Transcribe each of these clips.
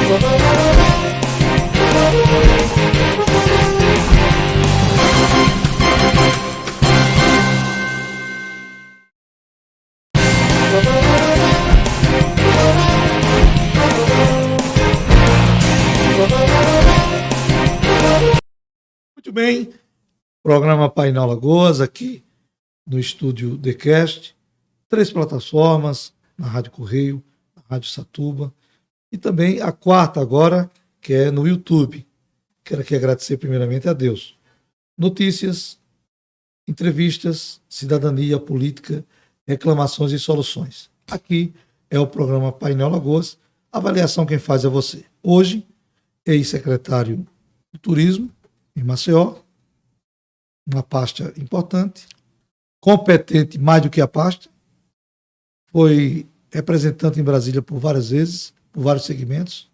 Muito bem, programa Painel Alagoas aqui no estúdio TheCast, 3 plataformas, na Rádio Correio, na Rádio Satuba e também a 4ª agora, que é no YouTube. Quero aqui agradecer primeiramente a Deus. Notícias, entrevistas, cidadania, política, reclamações e soluções. Aqui é o programa Painel Alagoas, avaliação quem faz é você. Hoje, ex-secretário do Turismo, em Maceió, uma pasta importante, competente mais do que a pasta, foi representante em Brasília por várias vezes, por vários segmentos,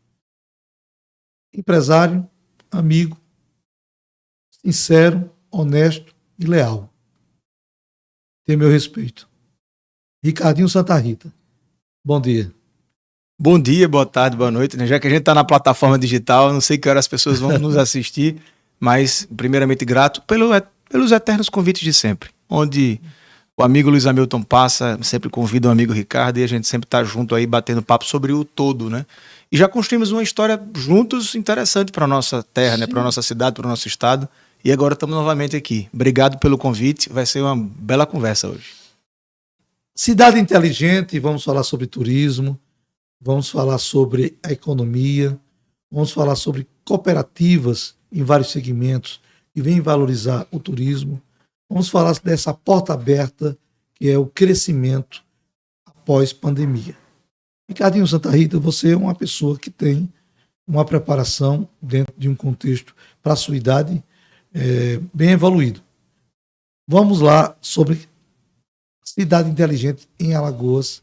empresário, amigo, sincero, honesto e leal. Tem meu respeito. Ricardinho Santa Rita, bom dia. Bom dia, boa tarde, boa noite. Já que a gente está na plataforma digital, não sei que horas as pessoas vão nos assistir, mas primeiramente grato pelos eternos convites de sempre, onde o amigo Luiz Hamilton passa, sempre convida o amigo Ricardo e a gente sempre está junto aí batendo papo sobre o todo, né? E já construímos uma história juntos interessante para a nossa terra, né? Para a nossa cidade, para o nosso estado. E agora estamos novamente aqui. Obrigado pelo convite, vai ser uma bela conversa hoje. Cidade inteligente, vamos falar sobre turismo, vamos falar sobre a economia, vamos falar sobre cooperativas em vários segmentos que vêm valorizar o turismo. Vamos falar dessa porta aberta que é o crescimento após pandemia. Ricardinho Santa Rita, você é uma pessoa que tem uma preparação dentro de um contexto para a sua idade bem evoluído. Vamos lá sobre cidade inteligente em Alagoas,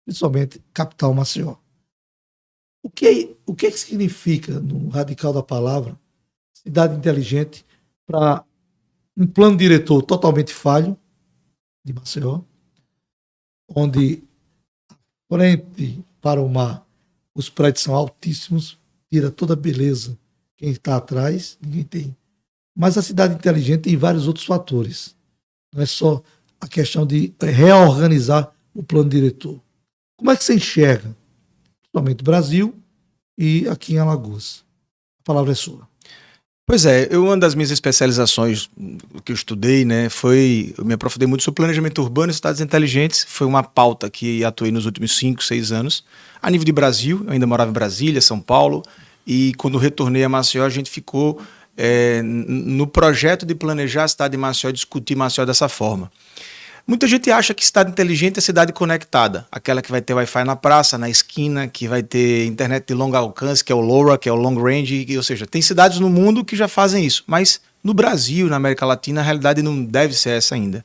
principalmente capital Maceió. O que significa, no radical da palavra, cidade inteligente para um plano diretor totalmente falho de Maceió, onde frente para o mar os prédios são altíssimos, tira toda a beleza quem está atrás, ninguém tem. Mas a cidade inteligente tem vários outros fatores. Não é só a questão de reorganizar o plano diretor. Como é que você enxerga, principalmente Brasil e aqui em Alagoas? A palavra é sua. Pois é, uma das minhas especializações que eu estudei, né, eu me aprofundei muito sobre planejamento urbano e cidades inteligentes. Foi uma pauta que atuei nos últimos 5, 6 anos. A nível de Brasil, eu ainda morava em Brasília, São Paulo, e quando retornei a Maceió, a gente ficou no projeto de planejar a cidade de Maceió, discutir Maceió dessa forma. Muita gente acha que cidade inteligente é cidade conectada, aquela que vai ter Wi-Fi na praça, na esquina, que vai ter internet de longo alcance, que é o LoRa, que é o Long Range, ou seja, tem cidades no mundo que já fazem isso, mas no Brasil, na América Latina, a realidade não deve ser essa ainda.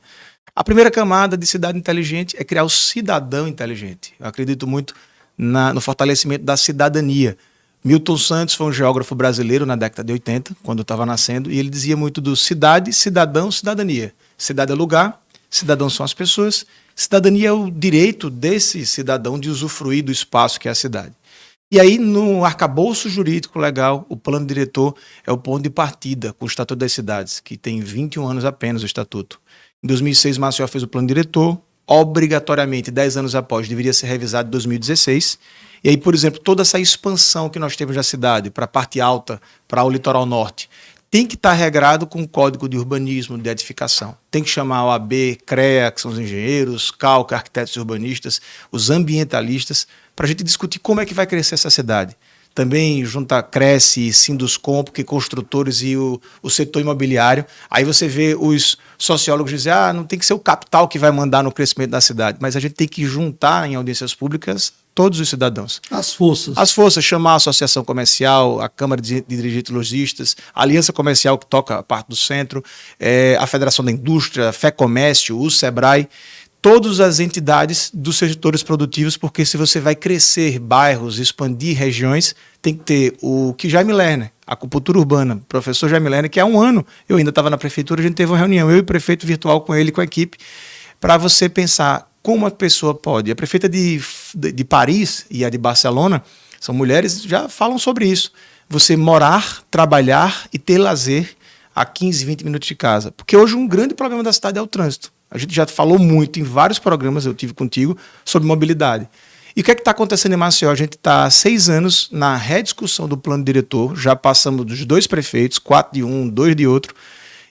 A primeira camada de cidade inteligente é criar o cidadão inteligente. Eu acredito muito no fortalecimento da cidadania. Milton Santos foi um geógrafo brasileiro na década de 80, quando eu estava nascendo, e ele dizia muito do cidade, cidadão, cidadania. Cidade é lugar, cidadão são as pessoas, cidadania é o direito desse cidadão de usufruir do espaço que é a cidade. E aí, no arcabouço jurídico legal, o plano diretor é o ponto de partida com o Estatuto das Cidades, que tem 21 anos apenas o Estatuto. Em 2006, Maceió fez o plano diretor, obrigatoriamente, 10 anos após, deveria ser revisado em 2016. E aí, por exemplo, toda essa expansão que nós temos da cidade, para a parte alta, para o litoral norte, tem que estar regrado com o Código de Urbanismo, de Edificação. Tem que chamar a OAB, CREA, que são os engenheiros, CALC, arquitetos e urbanistas, os ambientalistas, para a gente discutir como é que vai crescer essa cidade. Também junta Cresce, Sinduscom, porque construtores e o setor imobiliário. Aí você vê os sociólogos dizer, não tem que ser o capital que vai mandar no crescimento da cidade, mas a gente tem que juntar em audiências públicas todos os cidadãos. As forças. As forças, chamar a associação comercial, a Câmara de Dirigentes Lojistas, a Aliança Comercial que toca a parte do centro, a Federação da Indústria, FEComércio, o SEBRAE, todas as entidades dos setores produtivos, porque se você vai crescer bairros, expandir regiões, tem que ter o que Jaime Lerner, a acupuntura urbana, professor Jaime Lerner, que há um ano, eu ainda estava na prefeitura, a gente teve uma reunião, eu e o prefeito virtual com ele, com a equipe, para você pensar como a pessoa pode. A prefeita de Paris e a de Barcelona são mulheres, já falam sobre isso. Você morar, trabalhar e ter lazer a 15, 20 minutos de casa. Porque hoje um grande problema da cidade é o trânsito. A gente já falou muito em vários programas, eu tive contigo, sobre mobilidade. E o que é que está acontecendo em Maceió? A gente está há 6 anos na rediscussão do plano diretor, já passamos dos 2 prefeitos, 4 de um, 2 de outro,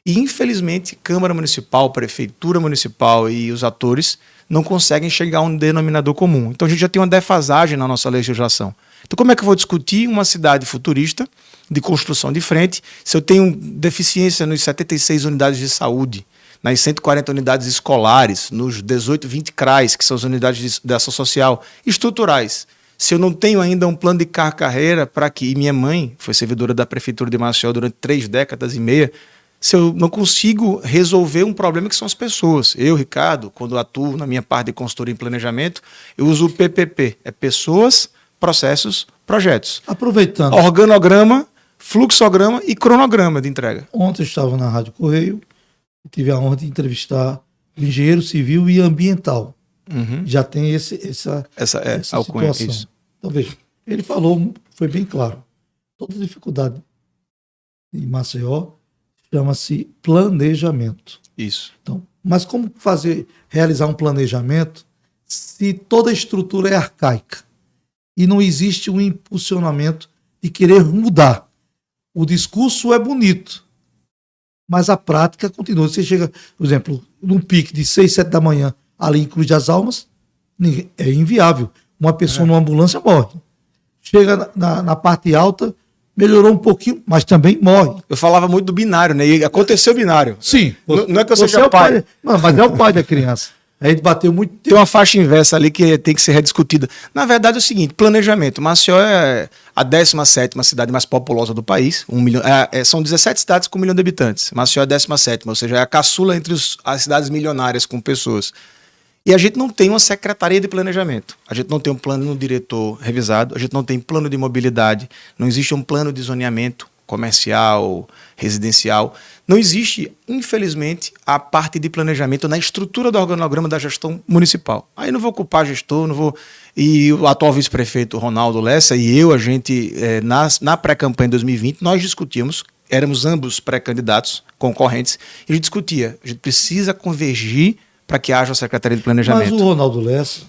e infelizmente Câmara Municipal, Prefeitura Municipal e os atores não conseguem chegar a um denominador comum. Então a gente já tem uma defasagem na nossa legislação. Então como é que eu vou discutir uma cidade futurista de construção de frente se eu tenho deficiência nos 76 unidades de saúde, nas 140 unidades escolares, nos 18, 20 CRAs, que são as unidades de ação social, estruturais. Se eu não tenho ainda um plano de carreira para que... E minha mãe foi servidora da Prefeitura de Maceió durante 3 décadas e meia. Se eu não consigo resolver um problema que são as pessoas. Eu, Ricardo, quando atuo na minha parte de consultoria em planejamento, eu uso o PPP. É pessoas, processos, projetos. Aproveitando. Organograma, fluxograma e cronograma de entrega. Ontem eu estava na Rádio Correio, tive a honra de entrevistar o engenheiro civil e ambiental. Uhum. Já tem essa alcunha, situação. isso. Então, veja, ele falou, foi bem claro, toda dificuldade em Maceió chama-se planejamento. Isso. Então, mas como realizar um planejamento se toda a estrutura é arcaica e não existe um impulsionamento de querer mudar? O discurso é bonito, mas a prática continua. Você chega, por exemplo, num pique de 6, 7 da manhã, ali em Cruz das Almas, é inviável. Uma pessoa numa ambulância morre. Chega na parte alta, melhorou um pouquinho, mas também morre. Eu falava muito do binário, né? E aconteceu o binário. Sim. Não é que eu seja é o pai. Não, mas é o pai da criança. A gente bateu muito tempo. Tem uma faixa inversa ali que tem que ser rediscutida. Na verdade é o seguinte, planejamento. Maceió é a 17ª cidade mais populosa do país. 1 milhão, são 17 cidades com 1 milhão de habitantes. Maceió é a 17ª, ou seja, é a caçula entre as cidades milionárias com pessoas. E a gente não tem uma secretaria de planejamento. A gente não tem um plano diretor revisado, a gente não tem plano de mobilidade, não existe um plano de zoneamento comercial, residencial. Não existe, infelizmente, a parte de planejamento na estrutura do organograma da gestão municipal. Aí não vou culpar gestor, não vou... E o atual vice-prefeito Ronaldo Lessa e eu, a gente, na pré-campanha de 2020, nós discutíamos, éramos ambos pré-candidatos, concorrentes, e a gente discutia, a gente precisa convergir para que haja a Secretaria de Planejamento. Mas o Ronaldo Lessa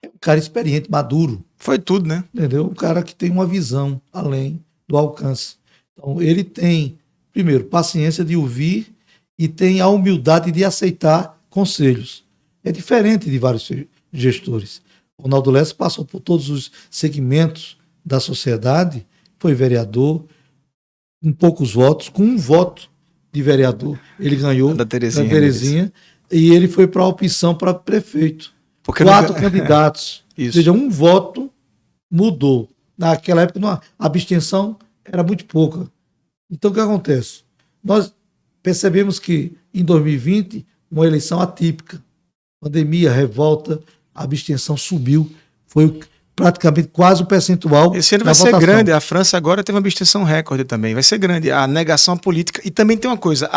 é um cara experiente, maduro. Foi tudo, né? Entendeu? Um cara que tem uma visão além do alcance. Então, ele tem, primeiro, paciência de ouvir e tem a humildade de aceitar conselhos. É diferente de vários gestores. O Ronaldo Lessa passou por todos os segmentos da sociedade, foi vereador, com poucos votos, com 1 voto de vereador. Ele ganhou da Terezinha. E ele foi para a opção para prefeito. Porque 4 candidatos. Isso. Ou seja, 1 voto mudou. Naquela época a abstenção era muito pouca. Então o que acontece? Nós percebemos que em 2020, uma eleição atípica. Pandemia, revolta, a abstenção subiu. Foi praticamente quase o percentual. Esse ano vai ser grande. A França agora teve uma abstenção recorde também. Vai ser grande. A negação política. E também tem uma coisa.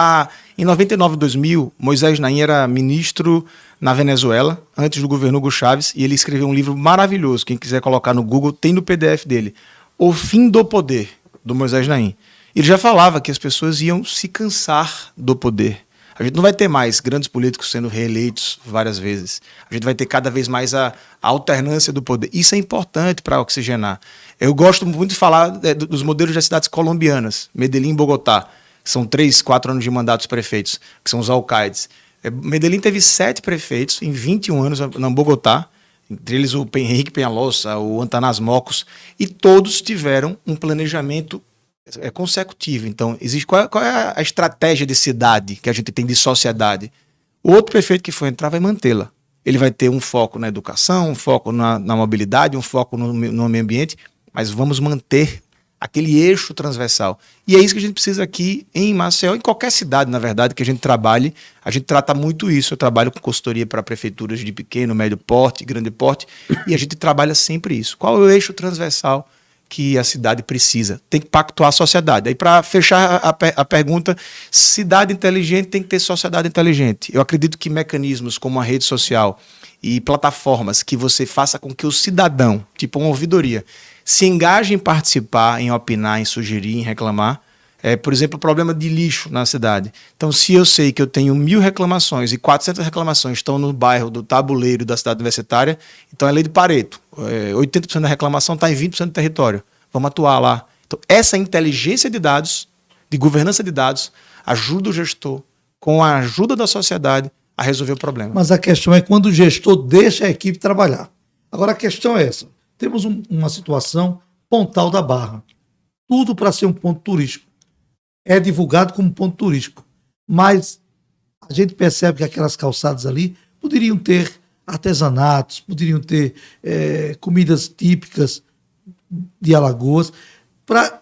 Em 99, 2000, Moisés Naim era ministro na Venezuela, antes do governo Hugo Chávez, e ele escreveu um livro maravilhoso. Quem quiser colocar no Google, tem no PDF dele. O Fim do Poder, do Moisés Naim. Ele já falava que as pessoas iam se cansar do poder. A gente não vai ter mais grandes políticos sendo reeleitos várias vezes. A gente vai ter cada vez mais a alternância do poder. Isso é importante para oxigenar. Eu gosto muito de falar dos modelos das cidades colombianas, Medellín e Bogotá, que são 3, 4 anos de mandatos prefeitos, que são os alcaides. Medellín teve 7 prefeitos em 21 anos na Bogotá, entre eles o Henrique Peñalosa, o Antanás Mocos, e todos tiveram um planejamento consecutivo. Então, existe qual é a estratégia de cidade que a gente tem de sociedade? O outro prefeito que for entrar vai mantê-la. Ele vai ter um foco na educação, um foco na mobilidade, um foco no meio ambiente, mas vamos manter aquele eixo transversal. E é isso que a gente precisa aqui em Maceió, em qualquer cidade, na verdade, que a gente trabalhe. A gente trata muito isso. Eu trabalho com consultoria para prefeituras de pequeno, médio porte, grande porte, e a gente trabalha sempre isso. Qual é o eixo transversal que a cidade precisa. Tem que pactuar a sociedade. Aí, para fechar a pergunta, cidade inteligente tem que ter sociedade inteligente. Eu acredito que mecanismos como a rede social e plataformas que você faça com que o cidadão, tipo uma ouvidoria, se engaje em participar, em opinar, em sugerir, em reclamar. Por exemplo, o problema de lixo na cidade. Então, se eu sei que eu tenho 1.000 reclamações e 400 reclamações estão no bairro do Tabuleiro da cidade universitária, então é lei de Pareto. 80% da reclamação está em 20% do território. Vamos atuar lá. Então, essa inteligência de dados, de governança de dados, ajuda o gestor, com a ajuda da sociedade, a resolver o problema. Mas a questão é quando o gestor deixa a equipe trabalhar. Agora, a questão é essa. Temos uma situação Pontal da Barra. Tudo para ser um ponto turístico. É divulgado como ponto turístico. Mas a gente percebe que aquelas calçadas ali poderiam ter artesanatos, poderiam ter comidas típicas de Alagoas, para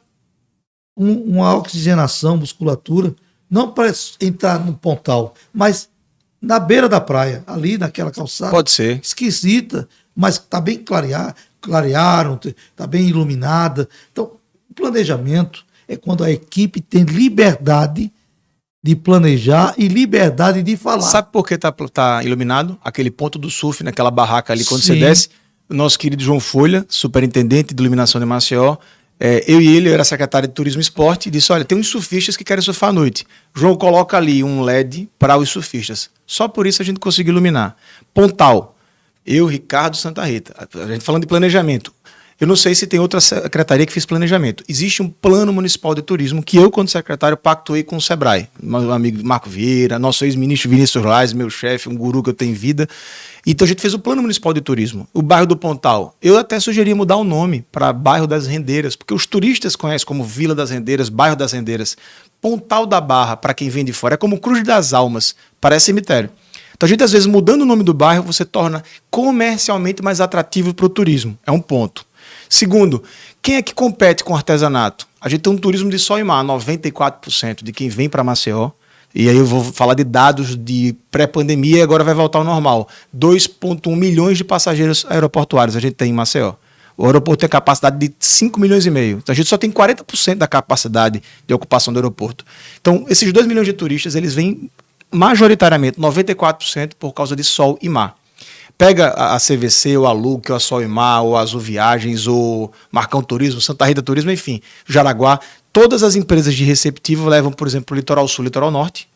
uma oxigenação, musculatura, não para entrar no Pontal, mas na beira da praia, ali naquela calçada. Pode ser. Esquisita, mas está bem clarearam, está bem iluminada. Então, o planejamento é quando a equipe tem liberdade de planejar e liberdade de falar. Sabe por que tá iluminado? Aquele ponto do surf, naquela barraca ali, quando Sim. você desce, o nosso querido João Folha, superintendente de iluminação de Maceió, eu e ele, eu era secretário de Turismo e Esporte, e disse, olha, tem uns surfistas que querem surfar à noite. João coloca ali um LED para os surfistas. Só por isso a gente conseguiu iluminar. Pontal, eu, Ricardo Santa Rita, a gente falando de planejamento. Eu não sei se tem outra secretaria que fez planejamento. Existe um plano municipal de turismo que eu, quando secretário, pactuei com o Sebrae. Meu amigo Marco Vieira, nosso ex-ministro Vinícius Reis, meu chefe, um guru que eu tenho em vida. Então a gente fez o plano municipal de turismo. O bairro do Pontal. Eu até sugeria mudar o nome para bairro das Rendeiras, porque os turistas conhecem como Vila das Rendeiras, bairro das Rendeiras. Pontal da Barra, para quem vem de fora, é como Cruz das Almas, parece cemitério. Então a gente, às vezes, mudando o nome do bairro, você torna comercialmente mais atrativo para o turismo. É um ponto. Segundo, quem é que compete com artesanato? A gente tem um turismo de sol e mar, 94% de quem vem para Maceió, e aí eu vou falar de dados de pré-pandemia e agora vai voltar ao normal. 2,1 milhões de passageiros aeroportuários a gente tem em Maceió. O aeroporto tem capacidade de 5 milhões e meio. Então a gente só tem 40% da capacidade de ocupação do aeroporto. Então esses 2 milhões de turistas, eles vêm majoritariamente, 94% por causa de sol e mar. Pega a CVC, ou a Luque, ou a Sol e Mar, ou a Azul Viagens, ou Marcão Turismo, Santa Rita Turismo, enfim, Jaraguá. Todas as empresas de receptivo levam, por exemplo, o Litoral Sul, Litoral Norte,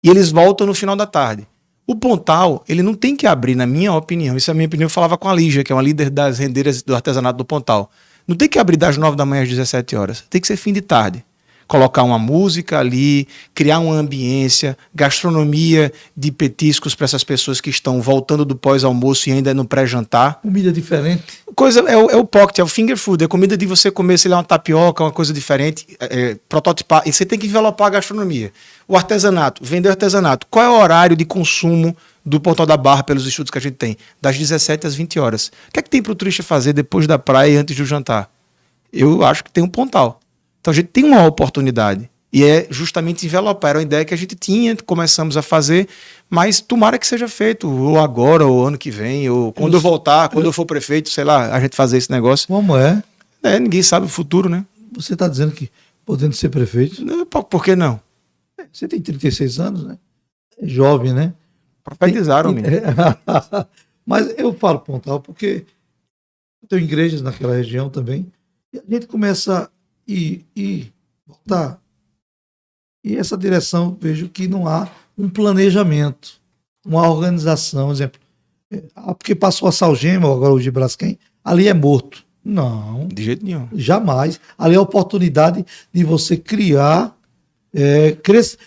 e eles voltam no final da tarde. O Pontal, ele não tem que abrir, na minha opinião, isso é a minha opinião, eu falava com a Lígia, que é uma líder das rendeiras do artesanato do Pontal. Não tem que abrir das 9 da manhã às 17 horas, tem que ser fim de tarde. Colocar uma música ali, criar uma ambiência, gastronomia de petiscos para essas pessoas que estão voltando do pós-almoço e ainda no pré-jantar. Comida diferente. Coisa, é o pocket, é o finger food, é comida de você comer, sei lá, uma tapioca, uma coisa diferente, prototipar, e você tem que envelopar a gastronomia. O artesanato, vender artesanato. Qual é o horário de consumo do Pontal da Barra, pelos estudos que a gente tem? Das 17 às 20 horas. O que é que tem para o turista fazer depois da praia e antes do jantar? Eu acho que tem um Pontal. Então a gente tem uma oportunidade e é justamente envelopar. Era uma ideia que a gente tinha, começamos a fazer, mas tomara que seja feito, ou agora, ou ano que vem, ou quando eu voltar, quando eu for prefeito, sei lá, a gente fazer esse negócio. Como é? Ninguém sabe o futuro, né? Você está dizendo que podendo ser prefeito? Por que não? Você tem 36 anos, né? É jovem, né? Profetizaram, menino. Mas eu falo Pontal porque eu tenho igrejas naquela região também, e a gente começa e voltar. E essa direção, vejo que não há um planejamento, uma organização, exemplo. Porque passou a Salgema, agora o de Braskem, ali é morto. Não. De jeito nenhum. Jamais. Ali é a oportunidade de você criar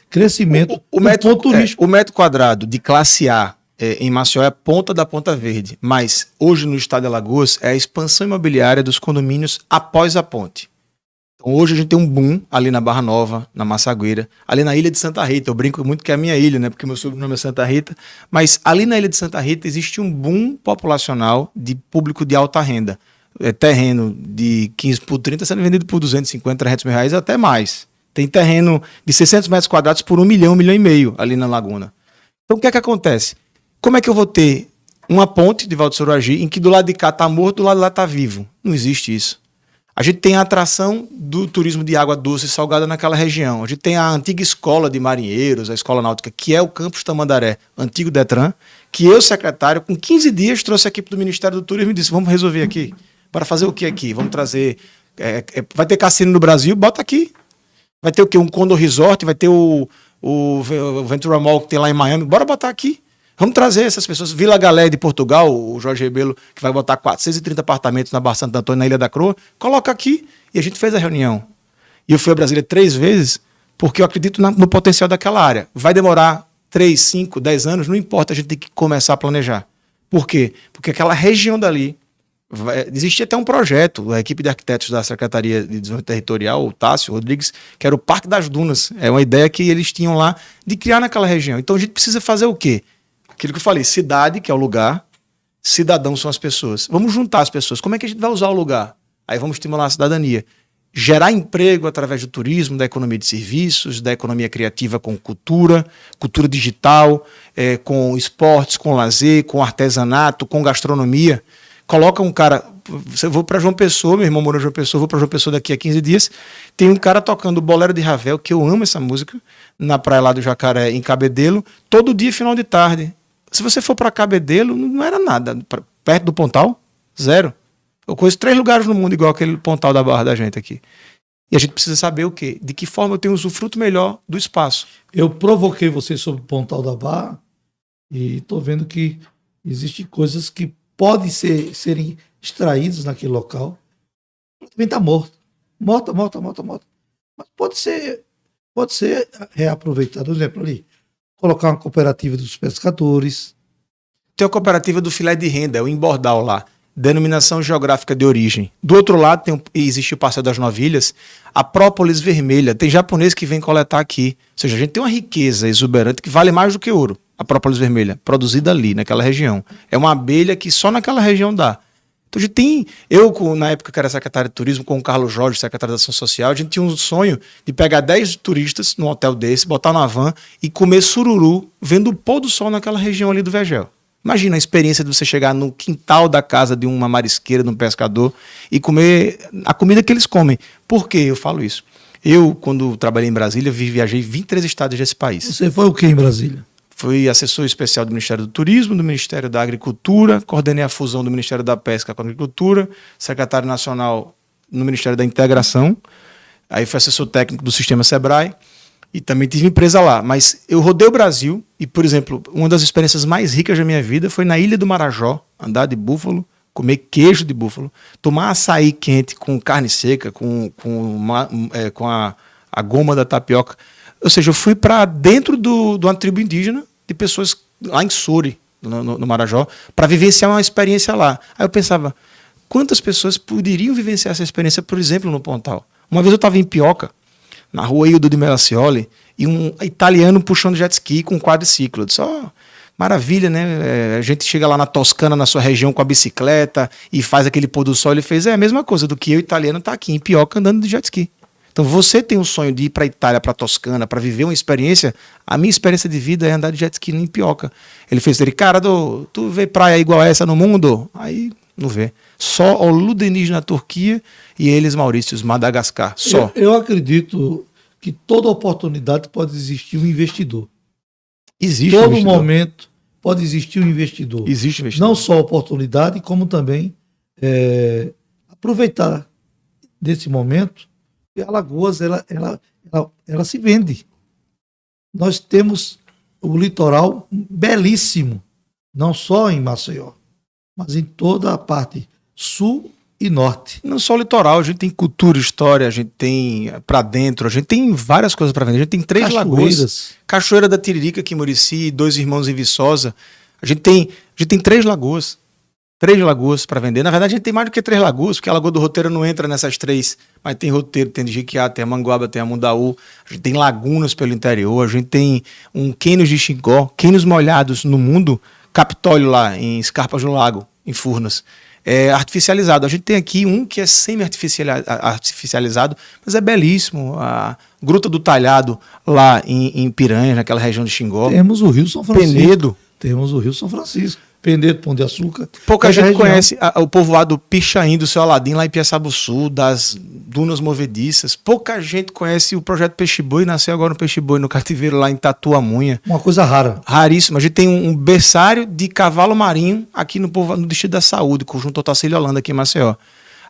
crescimento. O metro quadrado de classe A em Maceió é a ponta da Ponta Verde, mas hoje no estado de Alagoas é a expansão imobiliária dos condomínios após a ponte. Hoje a gente tem um boom ali na Barra Nova, na Massagueira, ali na Ilha de Santa Rita. Eu brinco muito que é a minha ilha, né? Porque meu sobrenome é Santa Rita. Mas ali na Ilha de Santa Rita existe um boom populacional de público de alta renda. Terreno de 15 por 30 sendo vendido por 250, 300 mil reais, até mais. Tem terreno de 600 metros quadrados por 1 milhão, 1 milhão e meio ali na Laguna. Então o que é que acontece? Como é que eu vou ter uma ponte de Valdo Soroagi em que do lado de cá está morto, do lado de lá está vivo? Não existe isso. A gente tem a atração do turismo de água doce e salgada naquela região. A gente tem a antiga escola de marinheiros, a escola náutica, que é o campus Tamandaré, antigo Detran, que eu, secretário, com 15 dias, trouxe a equipe do Ministério do Turismo e disse, vamos resolver aqui. Para fazer o que aqui? Vamos trazer... vai ter cassino no Brasil? Bota aqui. Vai ter o quê? Um Condor Resort, vai ter o Ventura Mall que tem lá em Miami. Bora botar aqui. Vamos trazer essas pessoas. Vila Galé de Portugal, o Jorge Rebelo, que vai botar 430 apartamentos na Barra Santo Antônio, na Ilha da Croa, coloca aqui. E a gente fez a reunião. E eu fui a Brasília 3 vezes, porque eu acredito no potencial daquela área. Vai demorar 3, 5, 10 anos, não importa, a gente tem que começar a planejar. Por quê? Porque aquela região dali, existia até um projeto, a equipe de arquitetos da Secretaria de Desenvolvimento Territorial, o Tássio Rodrigues, que era o Parque das Dunas. É uma ideia que eles tinham lá de criar naquela região. Então a gente precisa fazer o quê? Aquilo que eu falei, cidade, que é o lugar, cidadão são as pessoas. Vamos juntar as pessoas. Como é que a gente vai usar o lugar? Aí vamos estimular a cidadania. Gerar emprego através do turismo, da economia de serviços, da economia criativa com cultura, cultura digital, com esportes, com lazer, com artesanato, com gastronomia. Coloca um cara... Eu vou para João Pessoa, meu irmão mora em João Pessoa, vou para João Pessoa daqui a 15 dias. Tem um cara tocando o Bolero de Ravel, que eu amo essa música, na praia lá do Jacaré, em Cabedelo, todo dia, final de tarde. Se você for para Cabedelo, não era nada. Perto do Pontal, zero. Eu conheço 3 lugares no mundo igual aquele Pontal da Barra da gente aqui. E a gente precisa saber o quê? De que forma eu tenho um usufruto melhor do espaço. Eu provoquei você sobre o Pontal da Barra e estou vendo que existem coisas que podem serem extraídas naquele local. Também está morto. Morta. Mas pode ser reaproveitado. Por exemplo, ali, colocar uma cooperativa dos pescadores. Tem a cooperativa do filé de renda, é o Embordal lá. Denominação geográfica de origem. Do outro lado existe o Passeio das Novilhas, a própolis vermelha. Tem japonês que vem coletar aqui. Ou seja, a gente tem uma riqueza exuberante que vale mais do que ouro. A própolis vermelha, produzida ali, naquela região. É uma abelha que só naquela região dá. Então a gente tem... na época que era secretário de turismo, com o Carlos Jorge, secretário de Ação Social, a gente tinha um sonho de pegar 10 turistas num hotel desse, botar na van e comer sururu vendo o pôr do sol naquela região ali do Vegel. Imagina a experiência de você chegar no quintal da casa de uma marisqueira, de um pescador, e comer a comida que eles comem. Por que eu falo isso? Eu, quando trabalhei em Brasília, viajei 23 estados desse país. Você foi o que em Brasília? Fui assessor especial do Ministério do Turismo, do Ministério da Agricultura, coordenei a fusão do Ministério da Pesca com a Agricultura, secretário nacional no Ministério da Integração, aí fui assessor técnico do Sistema Sebrae, e também tive empresa lá. Mas eu rodei o Brasil e, por exemplo, uma das experiências mais ricas da minha vida foi na Ilha do Marajó, andar de búfalo, comer queijo de búfalo, tomar açaí quente com carne seca, com a goma da tapioca. Ou seja, eu fui para dentro de uma tribo indígena de pessoas lá em Soure, no Marajó, para vivenciar uma experiência lá. Aí eu pensava, quantas pessoas poderiam vivenciar essa experiência, por exemplo, no Pontal? Uma vez eu estava em Pioca, na rua Ildo de Melacioli, e um italiano puxando jet ski com um quadriciclo. Eu disse, maravilha, né? A gente chega lá na Toscana, na sua região, com a bicicleta e faz aquele pôr do sol. Ele fez, a mesma coisa do que eu, italiano, tá aqui em Pioca andando de jet ski. Então você tem um sonho de ir para a Itália, para a Toscana, para viver uma experiência. A minha experiência de vida é andar de jet ski em Pioca. Ele fez, cara, tu vê praia igual a essa no mundo? Aí não vê. Só o Ludenis na Turquia e eles, Maurícios, Madagascar. Só. Eu acredito que toda oportunidade pode existir um investidor. Existe todo um investidor. Momento pode existir um investidor. Existe um investidor. Não só oportunidade, como também aproveitar desse momento. E a Alagoas, ela se vende. Nós temos o litoral belíssimo, não só em Maceió, mas em toda a parte sul e norte. Não só o litoral, a gente tem cultura, história, a gente tem para dentro, a gente tem várias coisas para vender. A gente tem 3 lagoas. Cachoeira da Tiririca aqui em Murici, 2 Irmãos em Viçosa. A gente tem 3 lagoas. 3 lagoas para vender. Na verdade, a gente tem mais do que 3 lagoas, porque a Lagoa do Roteiro não entra nessas 3, mas tem Roteiro, tem Jiquiá, tem a Manguaba, tem a Mundaú, a gente tem lagunas pelo interior, a gente tem um cânions de Xingó, cânions molhados no mundo, Capitólio lá, em Escarpas do Lago, em Furnas. Artificializado. A gente tem aqui um que é semi-artificializado, mas é belíssimo. A Gruta do Talhado, lá em Piranha, naquela região de Xingó. Temos o Rio São Francisco. Penedo. Temos o Rio São Francisco. Penedo, Pão de Açúcar. Pouca Essa gente região. conhece o povoado Pichain do Seu Aladim, lá em Piaçabuçu, das dunas movediças. Pouca gente conhece o projeto Peixe Boi, nasceu agora no Peixe Boi, no cativeiro lá em Tatuamunha. Uma coisa rara. Raríssimo. A gente tem um berçário de cavalo marinho aqui no Distrito da Saúde, conjunto Otacílio Holanda, aqui em Maceió.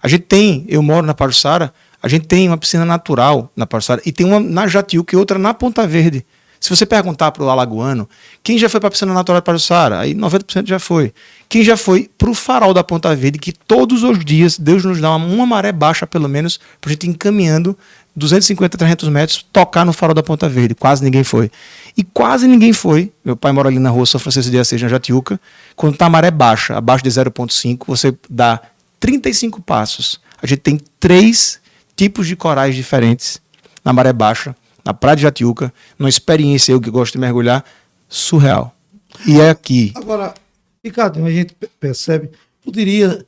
A gente tem, eu moro na Pajuçara, a gente tem uma piscina natural na Pajuçara e tem uma na Jatiuca e outra na Ponta Verde. Se você perguntar para o alagoano, quem já foi para a piscina natural de Pajuçara? Aí 90% já foi. Quem já foi para o farol da Ponta Verde, que todos os dias Deus nos dá uma maré baixa, pelo menos, para a gente ir encaminhando 250, 300 metros, tocar no farol da Ponta Verde. Quase ninguém foi. E quase ninguém foi. Meu pai mora ali na rua São Francisco de Assis, na Jatiuca. Quando está a maré baixa, abaixo de 0,5, você dá 35 passos. A gente tem 3 tipos de corais diferentes na maré baixa, na Praia de Jatiuca, numa experiência, eu que gosto de mergulhar, surreal. E é aqui. Agora, Ricardo, a gente percebe, poderia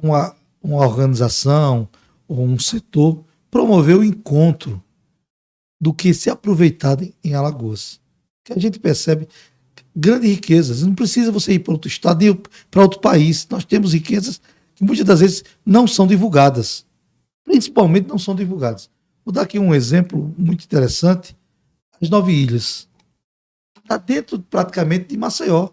uma organização ou um setor promover o encontro do que se aproveitar em Alagoas. Que a gente percebe grandes riquezas. Não precisa você ir para outro estado e para outro país. Nós temos riquezas que muitas das vezes não são divulgadas. Principalmente não são divulgadas. Vou dar aqui um exemplo muito interessante. As 9 ilhas. Está dentro praticamente de Maceió.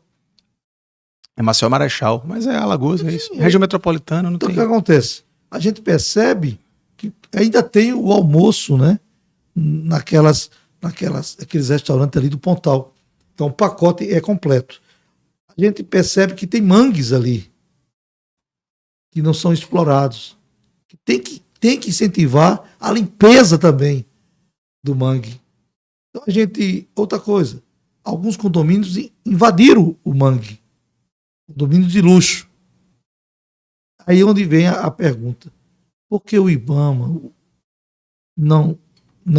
É Maceió Marechal, mas é Alagoas, é isso. Região metropolitana, não Então, o tem. que acontece? A gente percebe que ainda tem o almoço, né? Aqueles restaurantes ali do Pontal. Então, o pacote é completo. A gente percebe que tem mangues ali que não são explorados. Tem que incentivar a limpeza também do mangue. Então, outra coisa, alguns condomínios invadiram o mangue. Condomínios de luxo. Aí é onde vem a pergunta. Por que o IBAMA não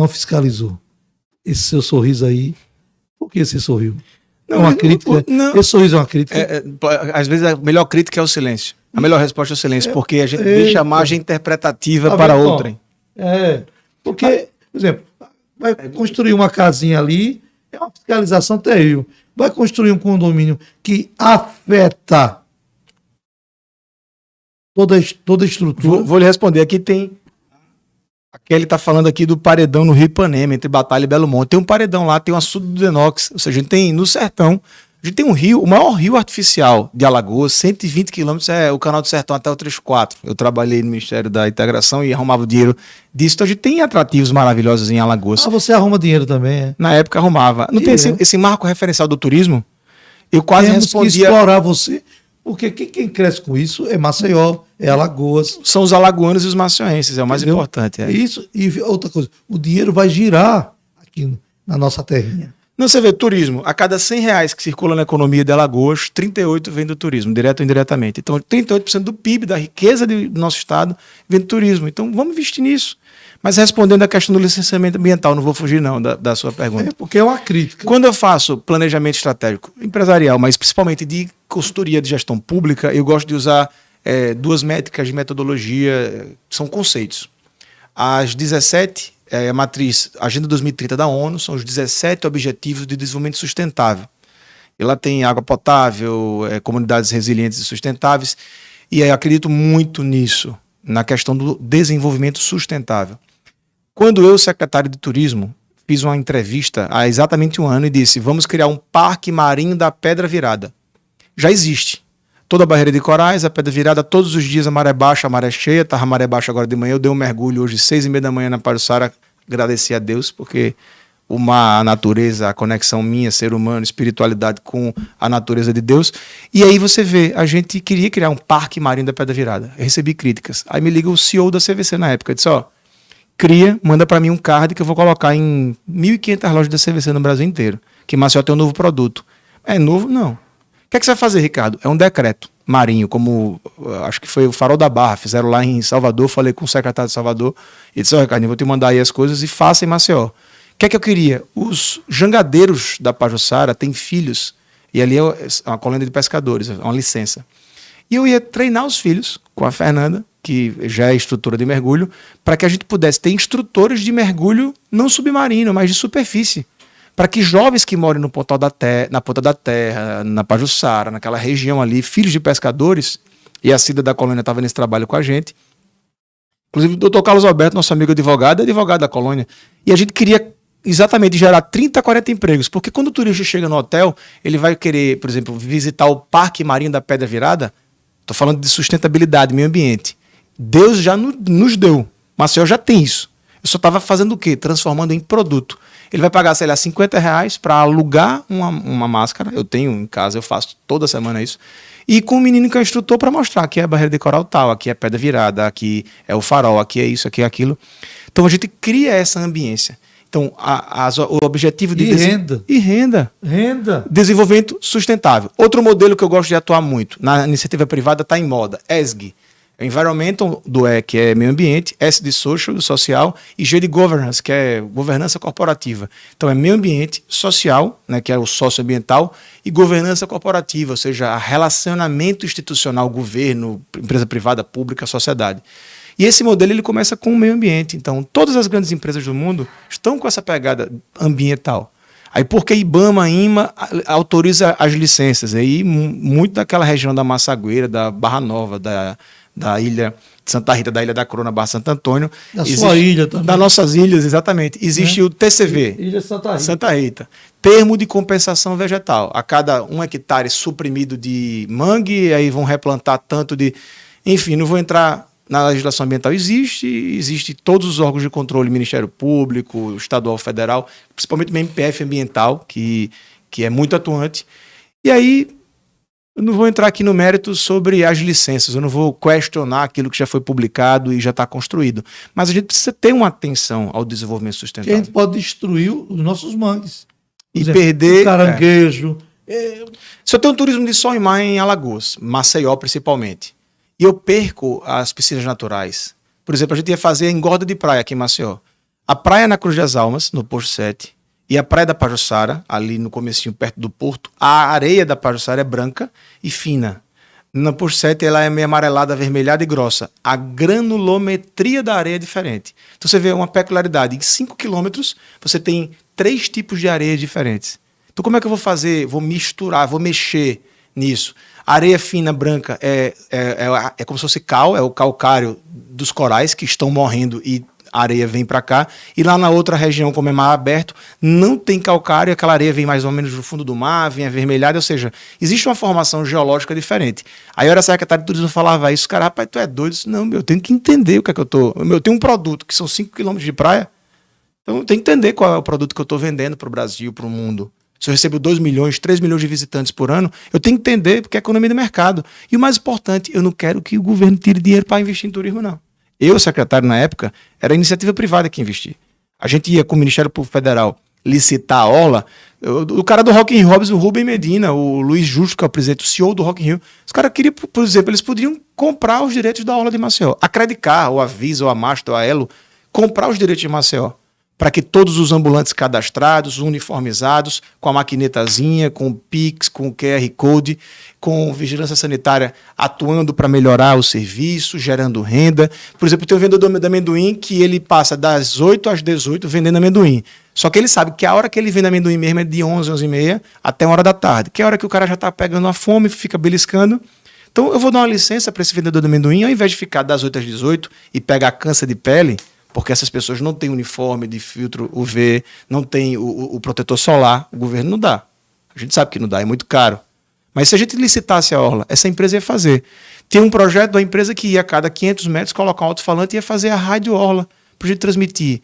fiscalizou? Esse seu sorriso aí, por que você sorriu? Não, É uma crítica? não. Esse sorriso é uma crítica? Às vezes a melhor crítica é o silêncio. A melhor resposta é o silêncio, porque a gente deixa a margem interpretativa Tá para vendo, outrem. Porque, por exemplo, vai construir uma casinha ali, é uma fiscalização terrível. Vai construir um condomínio que afeta toda a estrutura. Vou lhe responder. Aqui tem. Aquele está falando aqui do paredão no Rio Ipanema, entre Batalha e Belo Monte. Tem um paredão lá, tem um açude do Denox. Ou seja, a gente tem no sertão. A gente tem um rio, o maior rio artificial de Alagoas, 120 quilômetros, é o Canal do Sertão até o Trecho 4. Eu trabalhei no Ministério da Integração e arrumava o dinheiro disso. Então a gente tem atrativos maravilhosos em Alagoas. Você arruma dinheiro também, é? Na época arrumava. Não tem esse marco referencial do turismo? Eu quase Temos respondia. que explorar você, porque quem cresce com isso é Maceió, é Alagoas. São os alagoanos e os maceienses, é o mais importante. É. Isso, e outra coisa, o dinheiro vai girar aqui na nossa terrinha. Não, você vê, turismo, a cada R$100 que circula na economia de Alagoas, 38 vem do turismo, direto ou indiretamente. Então, 38% do PIB, da riqueza do nosso estado, vem do turismo. Então, vamos investir nisso. Mas respondendo a questão do licenciamento ambiental, não vou fugir não da sua pergunta. Porque é uma crítica. Quando eu faço planejamento estratégico empresarial, mas principalmente de consultoria de gestão pública, eu gosto de usar 2 métricas de metodologia, são conceitos. As 17, a matriz Agenda 2030 da ONU, são os 17 Objetivos de Desenvolvimento Sustentável. E lá tem água potável, comunidades resilientes e sustentáveis, e eu acredito muito nisso, na questão do desenvolvimento sustentável. Quando eu, secretário de Turismo, fiz uma entrevista há exatamente 1 ano e disse, vamos criar um parque marinho da Pedra Virada. Já existe. Toda a barreira de corais, a Pedra Virada, todos os dias a maré baixa, a maré cheia, estava a maré baixa agora de manhã, eu dei um mergulho hoje 6h30 da manhã na Pajuçara, agradeci a Deus, porque o mar, a natureza, a conexão minha, ser humano, espiritualidade com a natureza de Deus. E aí você vê, a gente queria criar um parque marinho da Pedra Virada. Eu recebi críticas. Aí me liga o CEO da CVC na época, disse, manda para mim um card que eu vou colocar em 1.500 lojas da CVC no Brasil inteiro, que Maceió tem um novo produto. É novo? Não. O que é que você vai fazer, Ricardo? É um decreto marinho, como acho que foi o Farol da Barra, fizeram lá em Salvador, falei com o secretário de Salvador, e disse, Ricardo, vou te mandar aí as coisas e faça em Maceió. O que é que eu queria? Os jangadeiros da Pajuçara têm filhos, e ali é uma colônia de pescadores, é uma licença. E eu ia treinar os filhos com a Fernanda, que já é instrutora de mergulho, para que a gente pudesse ter instrutores de mergulho não submarino, mas de superfície. para que jovens que moram no Pontal da Terra, na Ponta da Terra, na Pajuçara, naquela região ali, filhos de pescadores, e a Cida da Colônia estava nesse trabalho com a gente. Inclusive o doutor Carlos Alberto, nosso amigo advogado, é advogado da Colônia. E a gente queria exatamente gerar 30, 40 empregos, porque quando o turista chega no hotel, ele vai querer, por exemplo, visitar o Parque Marinho da Pedra Virada. Estou falando de sustentabilidade, meio ambiente. Deus já nos deu. Maceió já tem isso. Eu só estava fazendo o quê? Transformando em produto. Ele vai pagar, sei lá, R$50 para alugar uma máscara. Eu tenho em casa, eu faço toda semana isso. E com o menino que é o instrutor para mostrar aqui é a barreira de coral tal, aqui é a pedra virada, aqui é o farol, aqui é isso, aqui é aquilo. Então a gente cria essa ambiência. Então o objetivo de... renda. E renda. Renda. Desenvolvimento sustentável. Outro modelo que eu gosto de atuar muito, na iniciativa privada está em moda, ESG. Environmental, do E, que é meio ambiente, S de social, do social, e G de governance, que é governança corporativa. Então é meio ambiente, social, né, que é o socioambiental, e governança corporativa, ou seja, relacionamento institucional, governo, empresa privada, pública, sociedade. E esse modelo ele começa com o meio ambiente. Então todas as grandes empresas do mundo estão com essa pegada ambiental. Aí porque IBAMA, INMA autoriza as licenças, aí muito daquela região da Massagueira, da Barra Nova, da ilha de Santa Rita, da Ilha da Coroa, Barra Santo Antônio. Da sua ilha também. Das nossas ilhas, exatamente. Existe o TCV. Ilha Santa Rita. Santa Rita. Termo de compensação vegetal. A cada 1 hectare suprimido de mangue, aí vão replantar tanto de... Enfim, não vou entrar na legislação ambiental. Existe todos os órgãos de controle, Ministério Público, Estadual, Federal, principalmente o MPF ambiental, que é muito atuante. E aí... Eu não vou entrar aqui no mérito sobre as licenças, eu não vou questionar aquilo que já foi publicado e já está construído. Mas a gente precisa ter uma atenção ao desenvolvimento Que a sustentável. gente pode destruir os nossos mangues. Por E exemplo, perder... o caranguejo. Se eu tenho um turismo de sol e mar em Alagoas, Maceió principalmente, e eu perco as piscinas naturais, por exemplo, a gente ia fazer a engorda de praia aqui em Maceió. A praia na Cruz das Almas, no Posto 7, e a praia da Pajuçara, ali no comecinho, perto do porto, a areia da Pajuçara é branca e fina. Na Posto 7 ela é meio amarelada, avermelhada e grossa. A granulometria da areia é diferente. Então você vê uma peculiaridade. Em 5 quilômetros você tem 3 tipos de areia diferentes. Então como é que eu vou fazer? Vou misturar, vou mexer nisso. A areia fina, branca, é como se fosse cal, é o calcário dos corais que estão morrendo e a areia vem para cá, e lá na outra região, como é mar aberto, não tem calcário, aquela areia vem mais ou menos do fundo do mar, vem avermelhada, ou seja, existe uma formação geológica diferente. Aí a secretária de turismo falava isso, cara, rapaz, tu é doido? Disse, não, eu tenho que entender o que é que eu tô... Eu tenho um produto que são 5 quilômetros de praia, então eu tenho que entender qual é o produto que eu estou vendendo para o Brasil, para o mundo. Se eu recebo 2 milhões, 3 milhões de visitantes por ano, eu tenho que entender porque é economia de mercado. E o mais importante, eu não quero que o governo tire dinheiro para investir em turismo, não. Eu, secretário na época, era a iniciativa privada que investia. A gente ia com o Ministério Público Federal licitar a orla. O cara do Rock in Rio, o Rubem Medina, o Luiz Justo, que é o presidente, o CEO do Rock in Rio, os caras queriam, por exemplo, eles poderiam comprar os direitos da orla de Maceió. A Credicar, ou a Visa, ou a Master, ou a Elo, comprar os direitos de Maceió. Para que todos os ambulantes cadastrados, uniformizados, com a maquinetazinha, com o Pix, com o QR Code, com vigilância sanitária atuando para melhorar o serviço, gerando renda. Por exemplo, tem um vendedor de amendoim que ele passa das 8 às 18 vendendo amendoim. Só que ele sabe que a hora que ele vende amendoim mesmo é de 11, 11h30 até 1 hora da tarde, que é a hora que o cara já está pegando a fome, fica beliscando. Então eu vou dar uma licença para esse vendedor de amendoim, ao invés de ficar das 8 às 18 e pegar câncer de pele, porque essas pessoas não têm uniforme de filtro UV, não tem o protetor solar, o governo não dá. A gente sabe que não dá, é muito caro. Mas se a gente licitasse a orla, essa empresa ia fazer. Tem um projeto da empresa que ia a cada 500 metros colocar um alto-falante e ia fazer a rádio orla, para a gente transmitir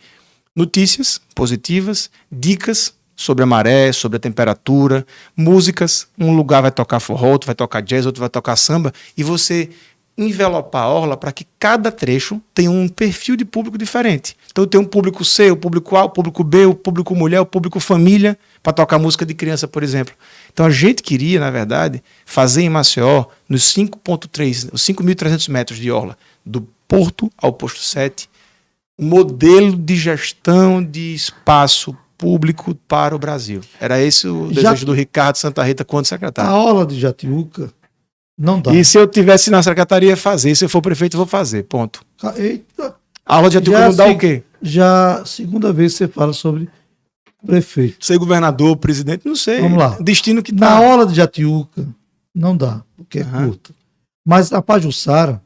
notícias positivas, dicas sobre a maré, sobre a temperatura, músicas. Um lugar vai tocar forró, outro vai tocar jazz, outro vai tocar samba, e você envelopar a orla para que cada trecho tenha um perfil de público diferente. Então tem um público C, o público A, o público B, o público mulher, o público família, para tocar música de criança, por exemplo. Então a gente queria, na verdade, fazer em Maceió, nos 5.300 metros de orla, do Porto ao Posto 7, um modelo de gestão de espaço público para o Brasil. Era esse o desejo do Ricardo Santa Rita quando secretário. A orla de Jatiuca não dá. E se eu tivesse na secretaria, ia fazer. Se eu for prefeito, eu vou fazer. Ponto. Eita. A aula de Jatiuca não dá o quê? Já segunda vez que você fala sobre Prefeito. Ser governador, presidente, não sei. Vamos lá. Destino que Na tá. hora de Jatiuca, não dá, porque é Aham. curta. Mas a Pajuçara,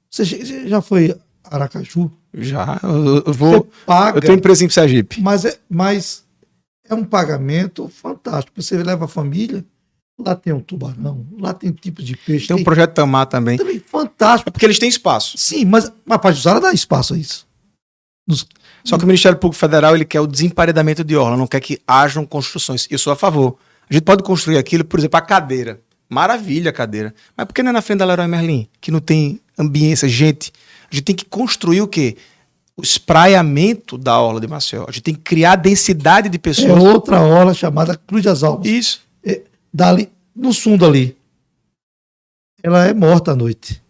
você já foi a Aracaju? Já, eu Você vou. paga, Eu tenho empresa em Sergipe. mas é um pagamento fantástico. Você leva a família, lá tem um tubarão, lá tem tipo de peixe. Tem um projeto Tamar também. também fantástico. É porque eles têm espaço. Sim, mas a Pajuçara dá espaço a isso. Só que o Ministério Público Federal ele quer o desemparedamento de orla, não quer que hajam construções. Eu sou a favor. A gente pode construir aquilo, por exemplo, a cadeira. Maravilha a cadeira. Mas por que não é na frente da Leroy Merlin? Que não tem ambiência, gente. A gente tem que construir o quê? O espraiamento da orla de Maceió. A gente tem que criar densidade de É pessoas. outra orla chamada Cruz das Almas. Isso. Dali, no fundo ali. Ela é morta à noite.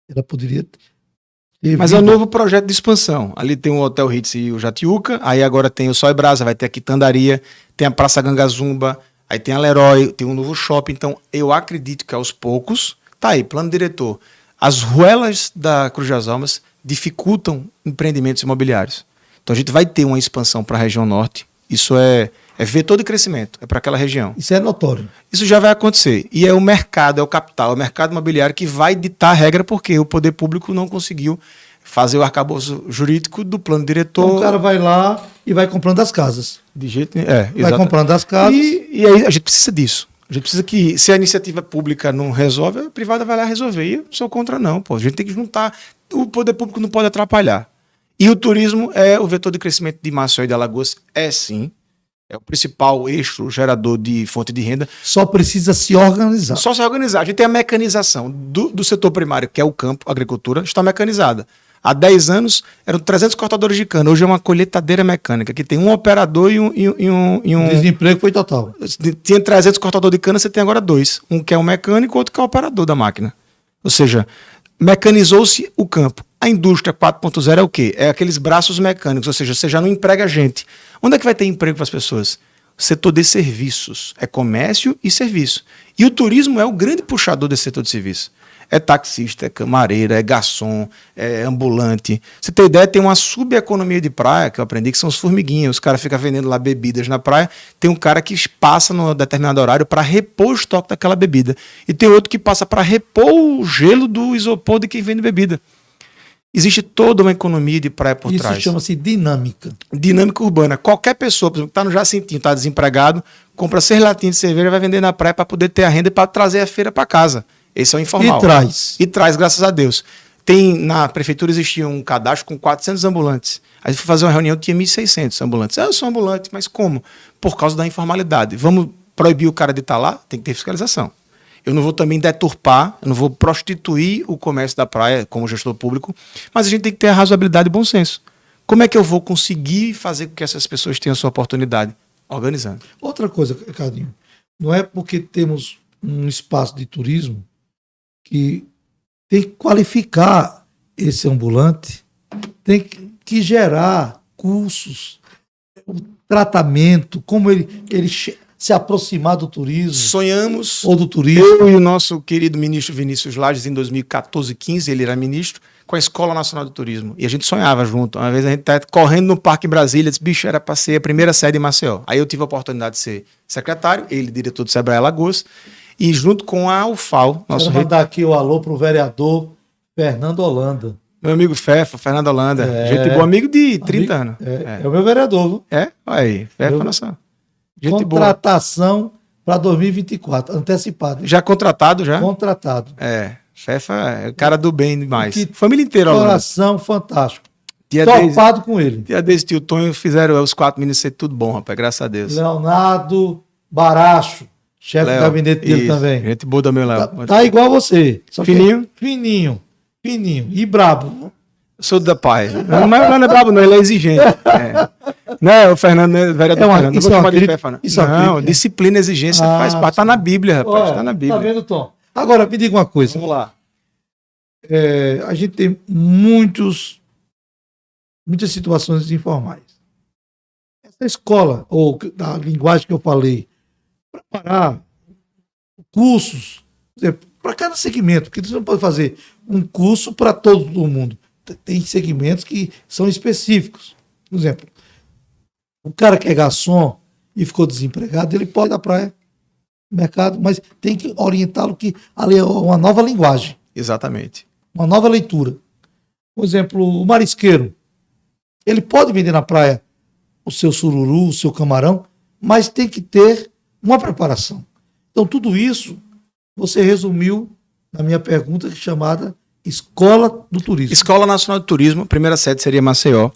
Ela poderia ter Mas é um vindo. novo projeto de expansão. Ali tem o Hotel Ritz e o Jatiuca, aí agora tem o Sol e Brasa, vai ter a Quitandaria, tem a Praça Gangazumba, aí tem a Leroy, tem um novo shopping. Então, eu acredito que aos poucos, tá aí, plano diretor. As ruelas da Cruz das Almas dificultam empreendimentos imobiliários. Então, a gente vai ter uma expansão para a região norte. Isso é vetor de crescimento, é para aquela região. Isso é notório. Isso já vai acontecer. E é o mercado, é o capital, é o mercado imobiliário que vai ditar a regra, porque o poder público não conseguiu fazer o arcabouço jurídico do plano diretor. Então o cara vai lá e vai comprando as casas. De jeito nenhum. Vai Exatamente. comprando as casas. E aí a gente precisa disso. A gente precisa que, se a iniciativa pública não resolve, a privada vai lá resolver. E eu não sou contra, não. Pô. A gente tem que juntar. O poder público não pode atrapalhar. E o turismo é o vetor de crescimento de Maceió e de Alagoas. É sim. É o principal eixo gerador de fonte de renda. Só precisa se organizar. Só se organizar. A gente tem a mecanização do setor primário, que é o campo, a agricultura, está mecanizada. Há 10 anos eram 300 cortadores de cana. Hoje é uma colheitadeira mecânica, que tem um operador e um O desemprego foi total. tinha 300 cortadores de cana, você tem agora 2. Um que é um mecânico, outro que é o operador da máquina. Ou seja, mecanizou-se o campo. A indústria 4.0 é o quê? É aqueles braços mecânicos, ou seja, você já não emprega gente. Onde é que vai ter emprego para as pessoas? Setor de serviços. É comércio e serviço. E o turismo é o grande puxador desse setor de serviço. É taxista, é camareira, é garçom, é ambulante. Você tem ideia, tem uma subeconomia de praia, que eu aprendi, que são os formiguinhas. Os caras ficam vendendo lá bebidas na praia. Tem um cara que passa no determinado horário para repor o estoque daquela bebida. E tem outro que passa para repor o gelo do isopor de quem vende bebida. Existe toda uma economia de praia por trás. Isso chama-se dinâmica. Dinâmica urbana. Qualquer pessoa, por exemplo, que está no Jacintinho, está desempregado, compra 6 latinhas de cerveja e vai vender na praia para poder ter a renda e para trazer a feira para casa. Esse é o informal. E traz. E traz, graças a Deus. Na prefeitura existia um cadastro com 400 ambulantes. Aí eu fui fazer uma reunião, tinha 1.600 ambulantes. Eu sou ambulante, mas como? Por causa da informalidade. Vamos proibir o cara de estar lá? Tem que ter fiscalização. Eu não vou também deturpar, eu não vou prostituir o comércio da praia como gestor público, mas a gente tem que ter a razoabilidade e bom senso. Como é que eu vou conseguir fazer com que essas pessoas tenham a sua oportunidade? Organizando. Outra coisa, Cadinho, não é porque temos um espaço de turismo que tem que qualificar esse ambulante, tem que gerar cursos, o tratamento, como ele se aproximar do turismo Sonhamos, ou do turismo. eu e o nosso querido ministro Vinícius Lages, em 2014, 15, ele era ministro, com a Escola Nacional de Turismo. E a gente sonhava junto. Uma vez a gente tá correndo no Parque em Brasília, disse, bicho, era para ser a primeira sede em Maceió. Aí eu tive a oportunidade de ser secretário, ele diretor do Sebrae Alagoas, e junto com a UFAL, nosso Quero mandar aqui o alô pro vereador Fernando Holanda. meu amigo Fefa, Fernando Holanda, gente boa, amigo de 30 anos. É o meu vereador, viu? Olha aí, Fefa, nossa. Gente boa. Contratação para 2024, antecipado. Já contratado, já? Contratado. Fefa é o cara do bem demais. Que Família inteira, Holanda. Coração fantástico. Dia desde, Topado com ele. dia desde tio Tonho fizeram os 4 meninos ser tudo bom, rapaz, graças a Deus. Leonardo Baracho, chefe do Léo, gabinete dele isso, também. Gente boa também, Léo. Tá igual a você. Só que Fininho? Fininho. E brabo. Eu sou da paz. Não, mas não é brabo, não, ele é exigente. Não, o Fernando, né, vereador Fernando, não isso vou é uma chamar de crítica- Fefa, não. isso é uma Não, crítica. disciplina e exigência faz parte. Tá na Bíblia, rapaz. Olha, Tá na Bíblia. Tá vendo, Tom? Agora, me diga uma coisa. Vamos lá. A gente tem muitas situações informais. Essa escola, ou da linguagem que eu falei, preparar cursos para cada segmento, porque você não pode fazer um curso para todo mundo. Tem segmentos que são específicos. Por exemplo, O cara que é garçom e ficou desempregado, ele pode ir à praia, no mercado, mas tem que orientá-lo que ali é uma nova linguagem, Exatamente. uma nova leitura. Por exemplo, o marisqueiro, ele pode vender na praia o seu sururu, o seu camarão, mas tem que ter uma preparação. Então, tudo isso você resumiu na minha pergunta chamada Escola do Turismo. Escola Nacional de Turismo, primeira sede seria Maceió.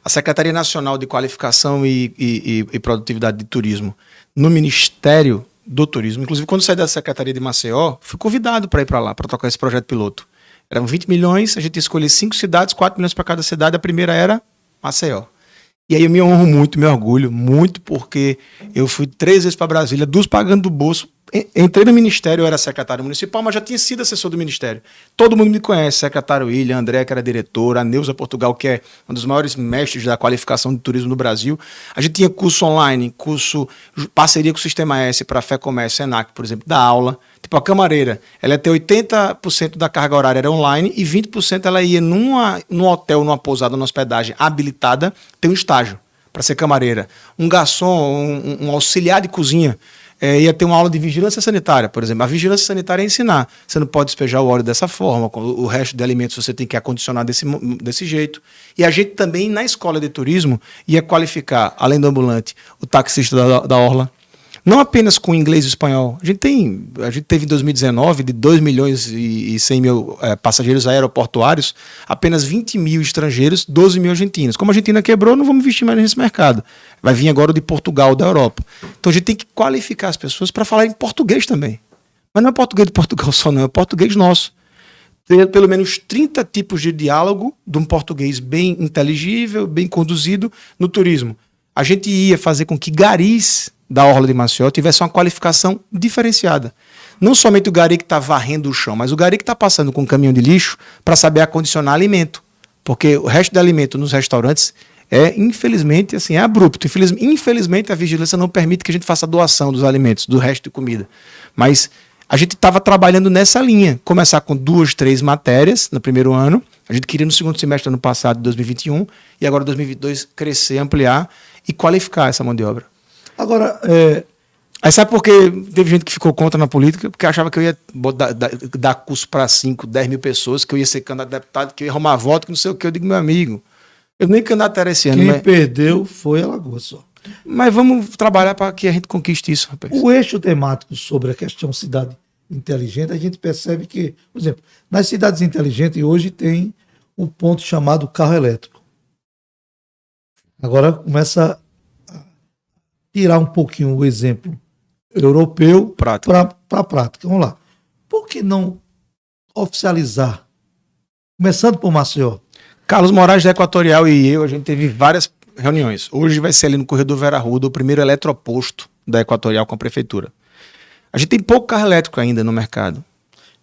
A Secretaria Nacional de Qualificação e Produtividade de Turismo no Ministério do Turismo. Inclusive, quando saí da Secretaria de Maceió, fui convidado para ir para lá, para tocar esse projeto piloto. Eram 20 milhões, a gente escolheu 5 cidades, 4 milhões para cada cidade. A primeira era Maceió. E aí eu me honro muito, me orgulho muito, porque eu fui 3 vezes para Brasília, 2 pagando do bolso. Entrei no Ministério, eu era secretário municipal, mas já tinha sido assessor do Ministério. Todo mundo me conhece, secretário William, André, que era diretor, a Neuza Portugal, que é um dos maiores mestres da qualificação de turismo no Brasil. A gente tinha curso online, parceria com o Sistema S para Fé Comércio, Senac, por exemplo, da aula. Tipo, a camareira, ela ia ter 80% da carga horária era online e 20% ela ia num hotel, numa pousada, numa hospedagem habilitada, ter um estágio para ser camareira. Um garçom, um auxiliar de cozinha, ia ter uma aula de vigilância sanitária, por exemplo. A vigilância sanitária é ensinar. Você não pode despejar o óleo dessa forma, o resto de alimentos você tem que acondicionar desse jeito. E a gente também, na escola de turismo, ia qualificar, além do ambulante, o taxista da orla. Não apenas com inglês e espanhol. A gente teve em 2019, de 2 milhões e 100 mil passageiros aeroportuários, apenas 20 mil estrangeiros, 12 mil argentinos. Como a Argentina quebrou, não vamos investir mais nesse mercado. Vai vir agora o de Portugal, da Europa. Então a gente tem que qualificar as pessoas para falar em português também. Mas não é português de Portugal só, não. É português nosso. Ter pelo menos 30 tipos de diálogo de um português bem inteligível, bem conduzido no turismo. A gente ia fazer com que garis da Orla de Maceió tivesse uma qualificação diferenciada. Não somente o gari que está varrendo o chão, mas o gari que está passando com um caminhão de lixo para saber acondicionar alimento. Porque o resto de alimento nos restaurantes infelizmente, assim, é abrupto. Infelizmente, a vigilância não permite que a gente faça doação dos alimentos, do resto de comida. Mas a gente estava trabalhando nessa linha. Começar com 2, 3 matérias no primeiro ano. A gente queria no segundo semestre do ano passado, de 2021, e agora 2022 crescer, ampliar e qualificar essa mão de obra. Agora, aí sabe por que teve gente que ficou contra na política? Porque achava que eu ia dar curso para 5, 10 mil pessoas, que eu ia ser candidato a deputado, que eu ia arrumar voto, que não sei o que. Eu digo, meu amigo, eu nem candidato era esse ano. Quem perdeu foi Alagoas só. Mas vamos trabalhar para que a gente conquiste isso, rapaz. O eixo temático sobre a questão cidade inteligente, a gente percebe que, por exemplo, nas cidades inteligentes hoje tem o ponto chamado carro elétrico. Agora começa a tirar um pouquinho o exemplo europeu para a prática. Vamos lá. Por que não oficializar? Começando por Maceió. Carlos Moraes da Equatorial e eu, a gente teve várias reuniões. Hoje vai ser ali no Corredor Vera Arruda, o primeiro eletroposto da Equatorial com a prefeitura. A gente tem pouco carro elétrico ainda no mercado.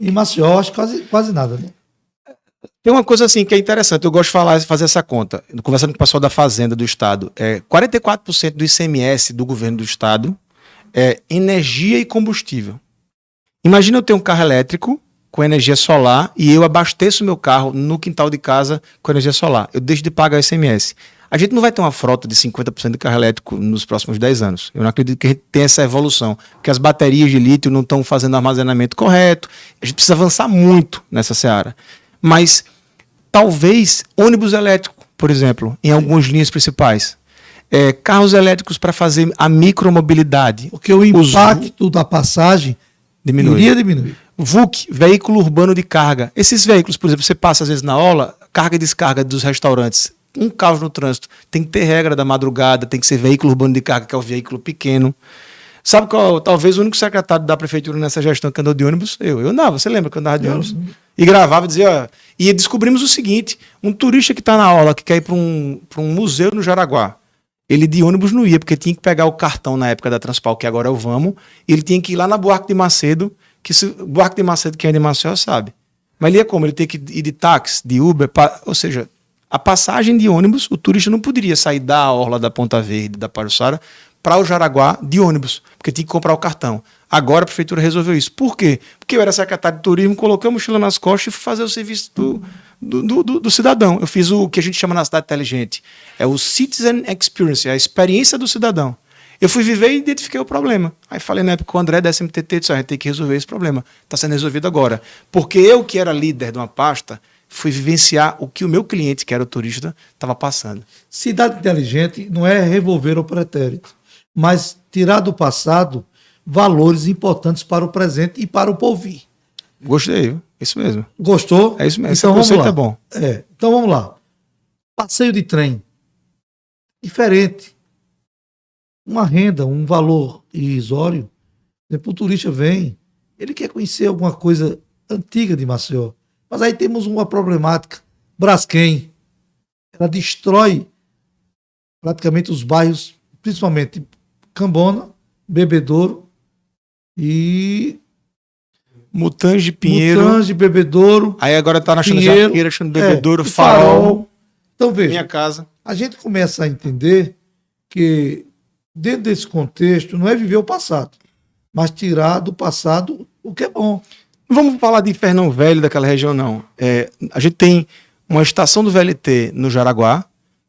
Em Maceió, acho que quase nada, né? Tem uma coisa assim que é interessante, eu gosto de fazer essa conta. Conversando com o pessoal da Fazenda do Estado, 44% do ICMS do governo do Estado é energia e combustível. Imagina eu ter um carro elétrico com energia solar e eu abasteço meu carro no quintal de casa com energia solar. Eu deixo de pagar o ICMS. A gente não vai ter uma frota de 50% de carro elétrico nos próximos 10 anos. Eu não acredito que a gente tenha essa evolução, porque as baterias de lítio não estão fazendo armazenamento correto. A gente precisa avançar muito nessa seara. Mas talvez ônibus elétrico, por exemplo, em algumas linhas principais. Carros elétricos para fazer a micromobilidade. Porque o impacto da passagem iria diminuir. VUC, veículo urbano de carga. Esses veículos, por exemplo, você passa às vezes na aula, carga e descarga dos restaurantes. Um caos no trânsito. Tem que ter regra da madrugada, tem que ser veículo urbano de carga, que é o veículo pequeno. Sabe qual? Talvez o único secretário da prefeitura nessa gestão que andou de ônibus? Eu andava, você lembra que eu andava de ônibus? E gravava e dizia, e descobrimos o seguinte, um turista que está na aula, que quer ir para um museu no Jaraguá, ele de ônibus não ia, porque tinha que pegar o cartão na época da Transpal, que agora é o Vamos, e ele tinha que ir lá na Buarque de Macedo, Buarque de Macedo, quem é de Maceió sabe. Mas ele ia como? Ele tinha que ir de táxi, de Uber, ou seja, a passagem de ônibus, o turista não poderia sair da orla da Ponta Verde, da Paruçara, para o Jaraguá de ônibus, porque tinha que comprar o cartão. Agora a prefeitura resolveu isso. Por quê? Porque eu era secretário de turismo, coloquei a mochila nas costas e fui fazer o serviço do cidadão. Eu fiz o que a gente chama na cidade inteligente. É o Citizen Experience, a experiência do cidadão. Eu fui viver e identifiquei o problema. Aí falei na época com o André da SMTT, disse, a gente tem que resolver esse problema. Está sendo resolvido agora. Porque eu, que era líder de uma pasta, fui vivenciar o que o meu cliente, que era o turista, estava passando. Cidade inteligente não é revolver o pretérito, mas tirar do passado valores importantes para o presente e para o porvir. Gostei, viu? Isso mesmo. Gostou? É isso mesmo. Então, Esse conceito vamos lá. é bom. Então vamos lá. Passeio de trem. Diferente. Uma renda, um valor irrisório. Por exemplo, o turista vem, ele quer conhecer alguma coisa antiga de Maceió. Mas aí temos uma problemática. Braskem. Ela destrói praticamente os bairros, principalmente Cambona, Bebedouro e Mutange, Pinheiro. Mutange, Bebedouro. Aí agora tá na Pinheiro, Jaqueira, achando Bebedouro, e Farol. Então veja, Minha casa. a gente começa a entender que dentro desse contexto não é viver o passado, mas tirar do passado o que é bom. Não vamos falar de Fernão Velho, daquela região, não. A gente tem uma estação do VLT no Jaraguá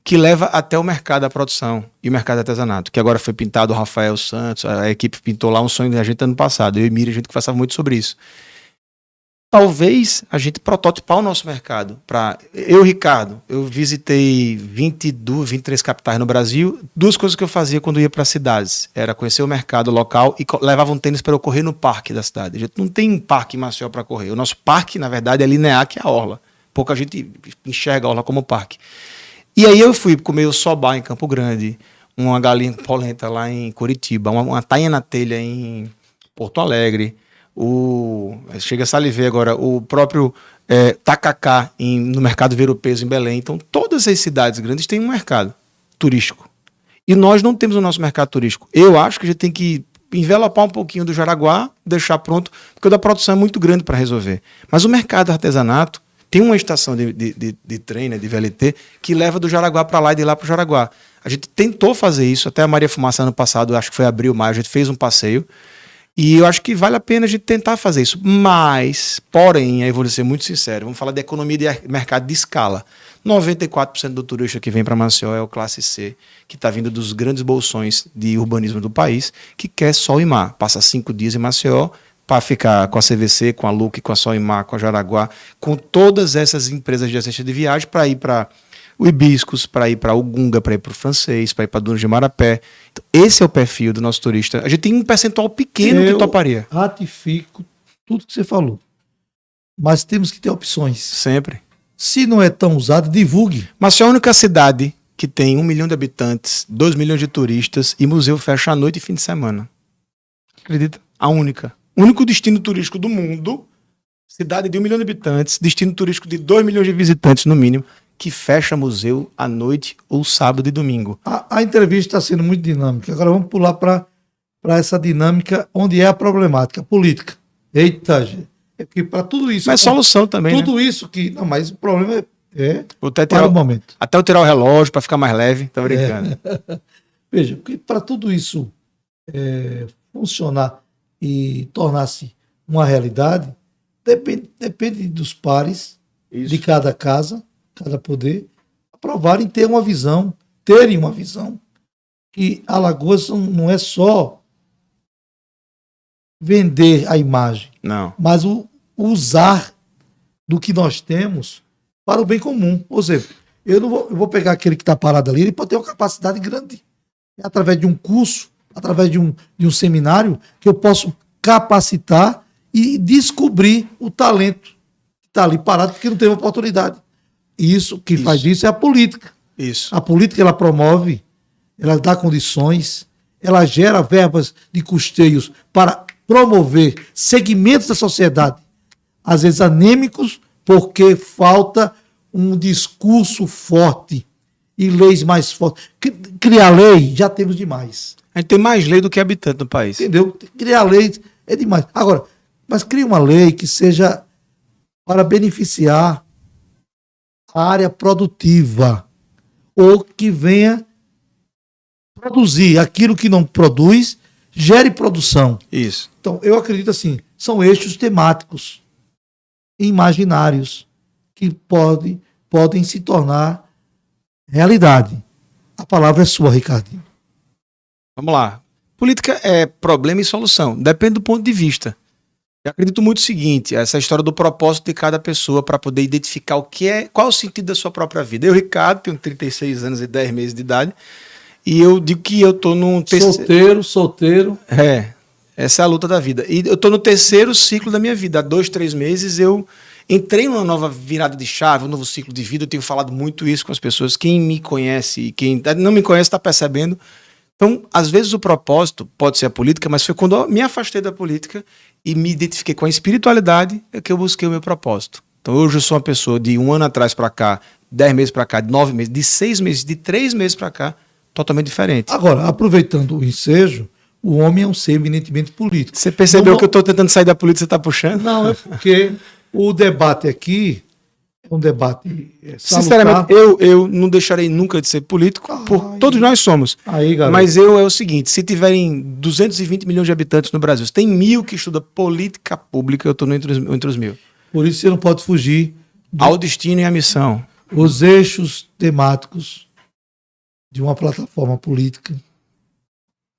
que leva até o mercado da produção e o mercado de artesanato, que agora foi pintado o Rafael Santos, a equipe pintou lá um sonho da gente ano passado. Eu e Miriam, a gente conversava muito sobre isso. Talvez a gente prototipar o nosso mercado. Ricardo, eu visitei 22, 23 capitais no Brasil. Duas coisas que eu fazia quando ia para cidades. Era conhecer o mercado local e levava um tênis para eu correr no parque da cidade. A gente não tem um parque em Maceió para correr. O nosso parque, na verdade, é linear, que é a orla. Pouca gente enxerga a orla como parque. E aí eu fui comer o sobá em Campo Grande, uma galinha polenta lá em Curitiba, uma tainha na telha em Porto Alegre. Chega a salivei agora, o próprio tacacá no mercado Ver o Peso em Belém. Então todas as cidades grandes têm um mercado turístico e nós não temos o nosso mercado turístico. Eu acho que a gente tem que envelopar um pouquinho do Jaraguá, deixar pronto, porque o da produção é muito grande para resolver, mas o mercado artesanato tem uma estação de trem, né, de VLT, que leva do Jaraguá para lá e de lá para o Jaraguá. A gente tentou fazer isso, até a Maria Fumaça ano passado, acho que foi abril, maio, a gente fez um passeio. E eu acho que vale a pena a gente tentar fazer isso. Mas, porém, aí vou ser muito sincero, vamos falar de economia de mercado de escala. 94% do turista que vem para Maceió é o classe C, que está vindo dos grandes bolsões de urbanismo do país, que quer sol e mar. Passa 5 dias em Maceió para ficar com a CVC, com a Luque, com a Sol e Mar, com a Jaraguá, com todas essas empresas de agência de viagem para ir para o Hibiscus, para ir para o Gunga, para ir para o Francês, para ir para Dunas de Marapé. Então, esse é o perfil do nosso turista. A gente tem um percentual pequeno que toparia. Eu ratifico tudo que você falou. Mas temos que ter opções. Sempre. Se não é tão usado, divulgue. Mas é a única cidade que tem 1 milhão de habitantes, 2 milhões de turistas e museu fecha à noite e fim de semana. Acredita? A única. O único destino turístico do mundo, cidade de 1 milhão de habitantes, destino turístico de 2 milhões de visitantes no mínimo, que fecha museu à noite ou sábado e domingo. A entrevista está sendo muito dinâmica. Agora vamos pular para essa dinâmica onde é a problemática política. Eita, gente. É porque para tudo isso... Mas solução também, tudo isso que... Não, mas o problema é para o momento. Até eu tirar o relógio para ficar mais leve, tá brincando. Veja, porque para tudo isso funcionar e tornar-se uma realidade, depende dos pares de cada casa, cada poder, aprovarem terem uma visão que Alagoas não é só vender a imagem, não, mas usar do que nós temos para o bem comum. Ou seja, eu vou pegar aquele que está parado ali, ele pode ter uma capacidade grande. Através de um curso, através de um seminário, que eu posso capacitar e descobrir o talento que está ali parado porque não teve oportunidade. Isso que faz isso é a política. Isso. A política, ela promove, ela dá condições, ela gera verbas de custeios para promover segmentos da sociedade, às vezes anêmicos, porque falta um discurso forte e leis mais fortes. Criar lei, já temos demais. A gente tem mais lei do que habitante no país. Entendeu? Criar leis é demais. Agora, mas cria uma lei que seja para beneficiar a área produtiva, ou que venha produzir aquilo que não produz, gere produção. Isso. Então, eu acredito assim, são eixos temáticos, imaginários, que podem se tornar realidade. A palavra é sua, Ricardinho. Vamos lá. Política é problema e solução. Depende do ponto de vista. Eu acredito muito o seguinte, essa história do propósito de cada pessoa para poder identificar qual é o sentido da sua própria vida. Eu, Ricardo, tenho 36 anos e 10 meses de idade, e eu digo que eu estou num Solteiro. Essa é a luta da vida. E eu estou no terceiro ciclo da minha vida. Há 2, 3 meses eu entrei numa nova virada de chave, um novo ciclo de vida. Eu tenho falado muito isso com as pessoas. Quem me conhece e quem não me conhece está percebendo. Então, às vezes o propósito pode ser a política, mas foi quando eu me afastei da política e me identifiquei com a espiritualidade que eu busquei o meu propósito. Então, hoje eu sou uma pessoa de 1 ano atrás para cá, 10 meses para cá, de 9 meses, de 6 meses, de 3 meses para cá, totalmente diferente. Agora, aproveitando o ensejo, o homem é um ser eminentemente político. Você percebeu que eu estou tentando sair da política, você está puxando? Não, é porque o debate aqui é um debate sinceramente, eu não deixarei nunca de ser político, todos nós somos. Aí, galera. Mas é o seguinte, se tiverem 220 milhões de habitantes no Brasil, se tem 1.000 que estudam política pública, eu estou entre os 1.000. Por isso você não pode fugir ao destino e à missão. Os eixos temáticos de uma plataforma política,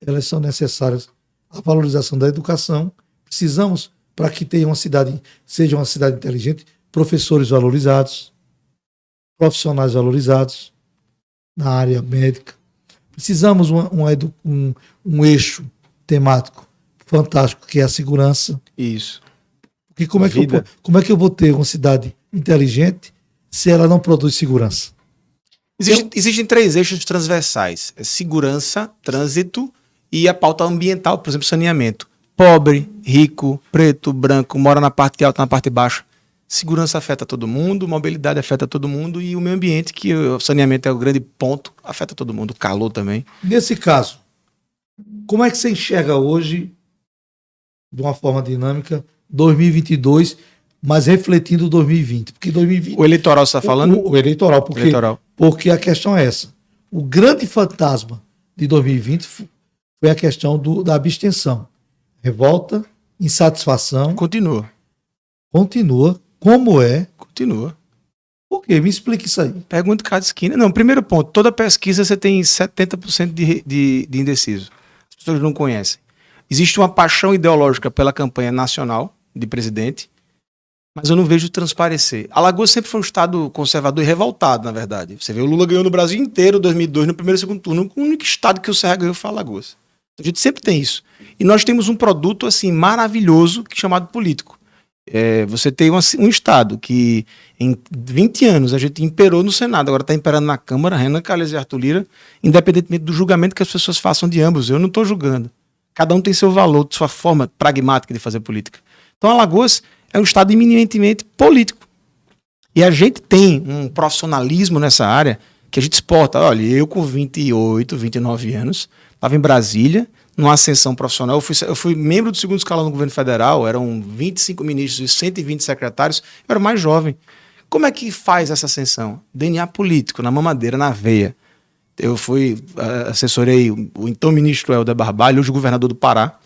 elas são necessárias à valorização da educação. Precisamos, para que seja uma cidade inteligente, professores valorizados, profissionais valorizados na área médica. Precisamos um eixo temático fantástico, que é a segurança. Isso. Porque como é que eu vou ter uma cidade inteligente se ela não produz segurança? Existem 3 eixos transversais: segurança, trânsito e a pauta ambiental, por exemplo, saneamento. Pobre, rico, preto, branco, mora na parte alta, na parte baixa. Segurança afeta todo mundo, mobilidade afeta todo mundo e o meio ambiente, que o saneamento é o grande ponto, afeta todo mundo, o calor também. Nesse caso, como é que você enxerga hoje, de uma forma dinâmica, 2022, mas refletindo 2020? Porque 2020... O eleitoral você está falando? O eleitoral, porque a questão é essa. O grande fantasma de 2020 foi a questão da abstenção. Revolta, insatisfação. Continua. Como é? Continua. Por quê? Me explique isso aí. Pergunta cada esquina. Não, primeiro ponto. Toda pesquisa você tem 70% de indeciso. As pessoas não conhecem. Existe uma paixão ideológica pela campanha nacional de presidente, mas eu não vejo transparecer. Alagoas sempre foi um estado conservador e revoltado, na verdade. Você vê, o Lula ganhou no Brasil inteiro, 2002, no primeiro e segundo turno. O único estado que o Serra ganhou foi Alagoas. A gente sempre tem isso. E nós temos um produto assim maravilhoso chamado político. Você tem um estado que em 20 anos a gente imperou no Senado, agora está imperando na Câmara, Renan Calheiros e Arthur Lira, independentemente do julgamento que as pessoas façam de ambos. Eu não estou julgando. Cada um tem seu valor, sua forma pragmática de fazer política. Então Alagoas é um estado eminentemente político. E a gente tem um profissionalismo nessa área que a gente exporta. Olha, eu com 28, 29 anos, estava em Brasília, numa ascensão profissional. Eu fui membro do segundo escalão do governo federal, eram 25 ministros e 120 secretários, eu era mais jovem. Como é que faz essa ascensão? DNA político, na mamadeira, na veia. Eu assessorei o então ministro Helder Barbalho, hoje governador do Pará,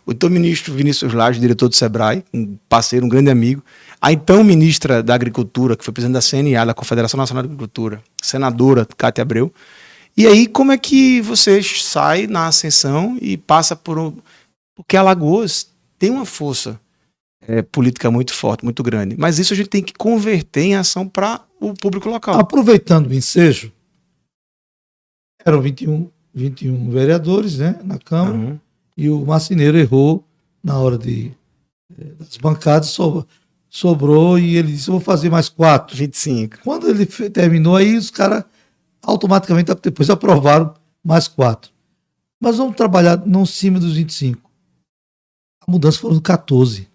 o então ministro Vinícius Lage, diretor do Sebrae, um parceiro, um grande amigo, a então ministra da Agricultura, que foi presidente da CNA, da Confederação Nacional de Agricultura, senadora Cátia Abreu. E aí, como é que você sai na ascensão e passa porque Alagoas tem uma força política muito forte, muito grande. Mas isso a gente tem que converter em ação para o público local. Aproveitando o ensejo, eram 21 vereadores, né, na Câmara, e o Marceneiro errou na hora das bancadas, sobrou e ele disse, eu vou fazer mais 4. 25. Quando ele terminou, aí os caras automaticamente depois aprovaram mais 4. Mas vamos trabalhar não cima dos 25. A mudança foram 14.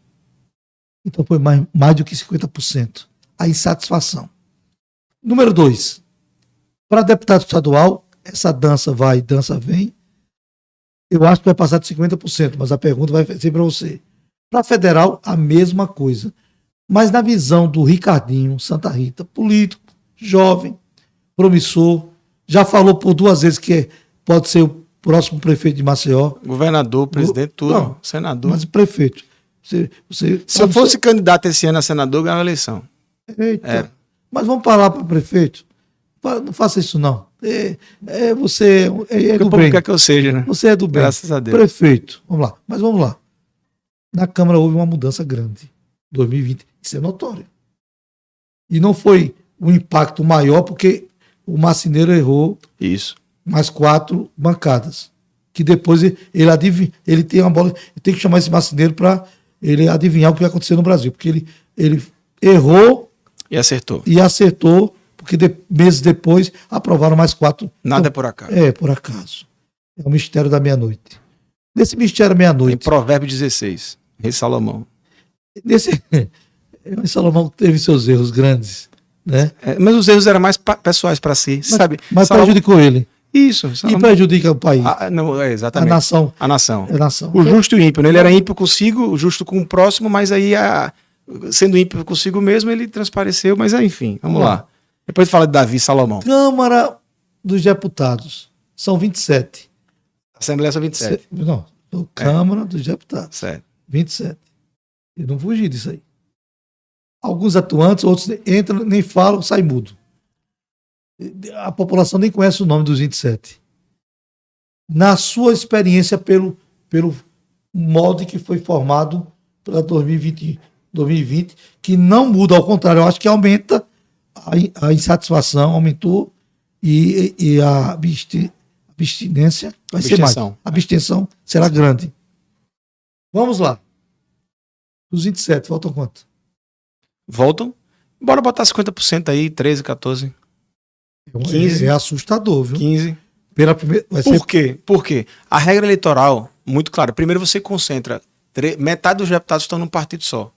Então foi mais do que 50%. A insatisfação. Número 2. Para deputado estadual, essa dança vai, dança vem. Eu acho que vai passar de 50%, mas a pergunta vai ser para você. Para federal, a mesma coisa. Mas na visão do Ricardinho Santa Rita, político, jovem, promissor, já falou por 2 vezes que pode ser próximo prefeito de Maceió. Governador, presidente, tudo. Não, senador. mas prefeito. Se eu fosse candidato esse ano a senador, ganhava a eleição. Eita. Mas vamos falar para o prefeito. Não faça isso, não. Você é do bem. Quer que eu seja, né? Você é do bem. Graças a Deus. Prefeito, vamos lá. Mas vamos lá. Na Câmara houve uma mudança grande. 2020. Isso é notório. E não foi um impacto maior porque o Marceneiro errou Isso. mais 4 bancadas. Que depois ele tem uma bola. Tem que chamar esse Marceneiro para ele adivinhar o que vai acontecer no Brasil. Porque ele errou E acertou. e acertou, porque meses depois aprovaram mais 4. Nada é por acaso. É, por acaso. É o mistério da meia-noite. Nesse mistério da Em meia-noite. Provérbio 16, Rei Salomão. Salomão teve seus erros grandes, né? Mas os erros eram mais pessoais para si, sabe? Mas Salomão- prejudicou ele. Isso. E Salomão- prejudica o país. não, A exatamente. nação. A nação. A nação. O justo e o ímpio, né? Ele era ímpio consigo, justo com o próximo, mas aí, sendo ímpio consigo mesmo, ele transpareceu. Mas enfim, vamos lá. Depois fala de Davi e Salomão. Câmara dos Deputados. São 27. Assembleia são 27. Não, Câmara dos Deputados. Certo. 27. Eu não fugi disso aí. Alguns atuantes, outros entram, nem falam, sai mudo. A população nem conhece o nome dos 27. Na sua experiência pelo molde que foi formado para 2020, que não muda, ao contrário, eu acho que aumenta a insatisfação, aumentou e a abstinência vai ser mais. A abstenção será grande. Vamos lá. Dos 27, faltam quanto? Voltam. Bora botar 50% aí, 13, 14, 15. É assustador, viu? 15. Pela primeira, vai Por quê? Porque a regra eleitoral, muito clara, primeiro você concentra, metade dos deputados estão num partido só.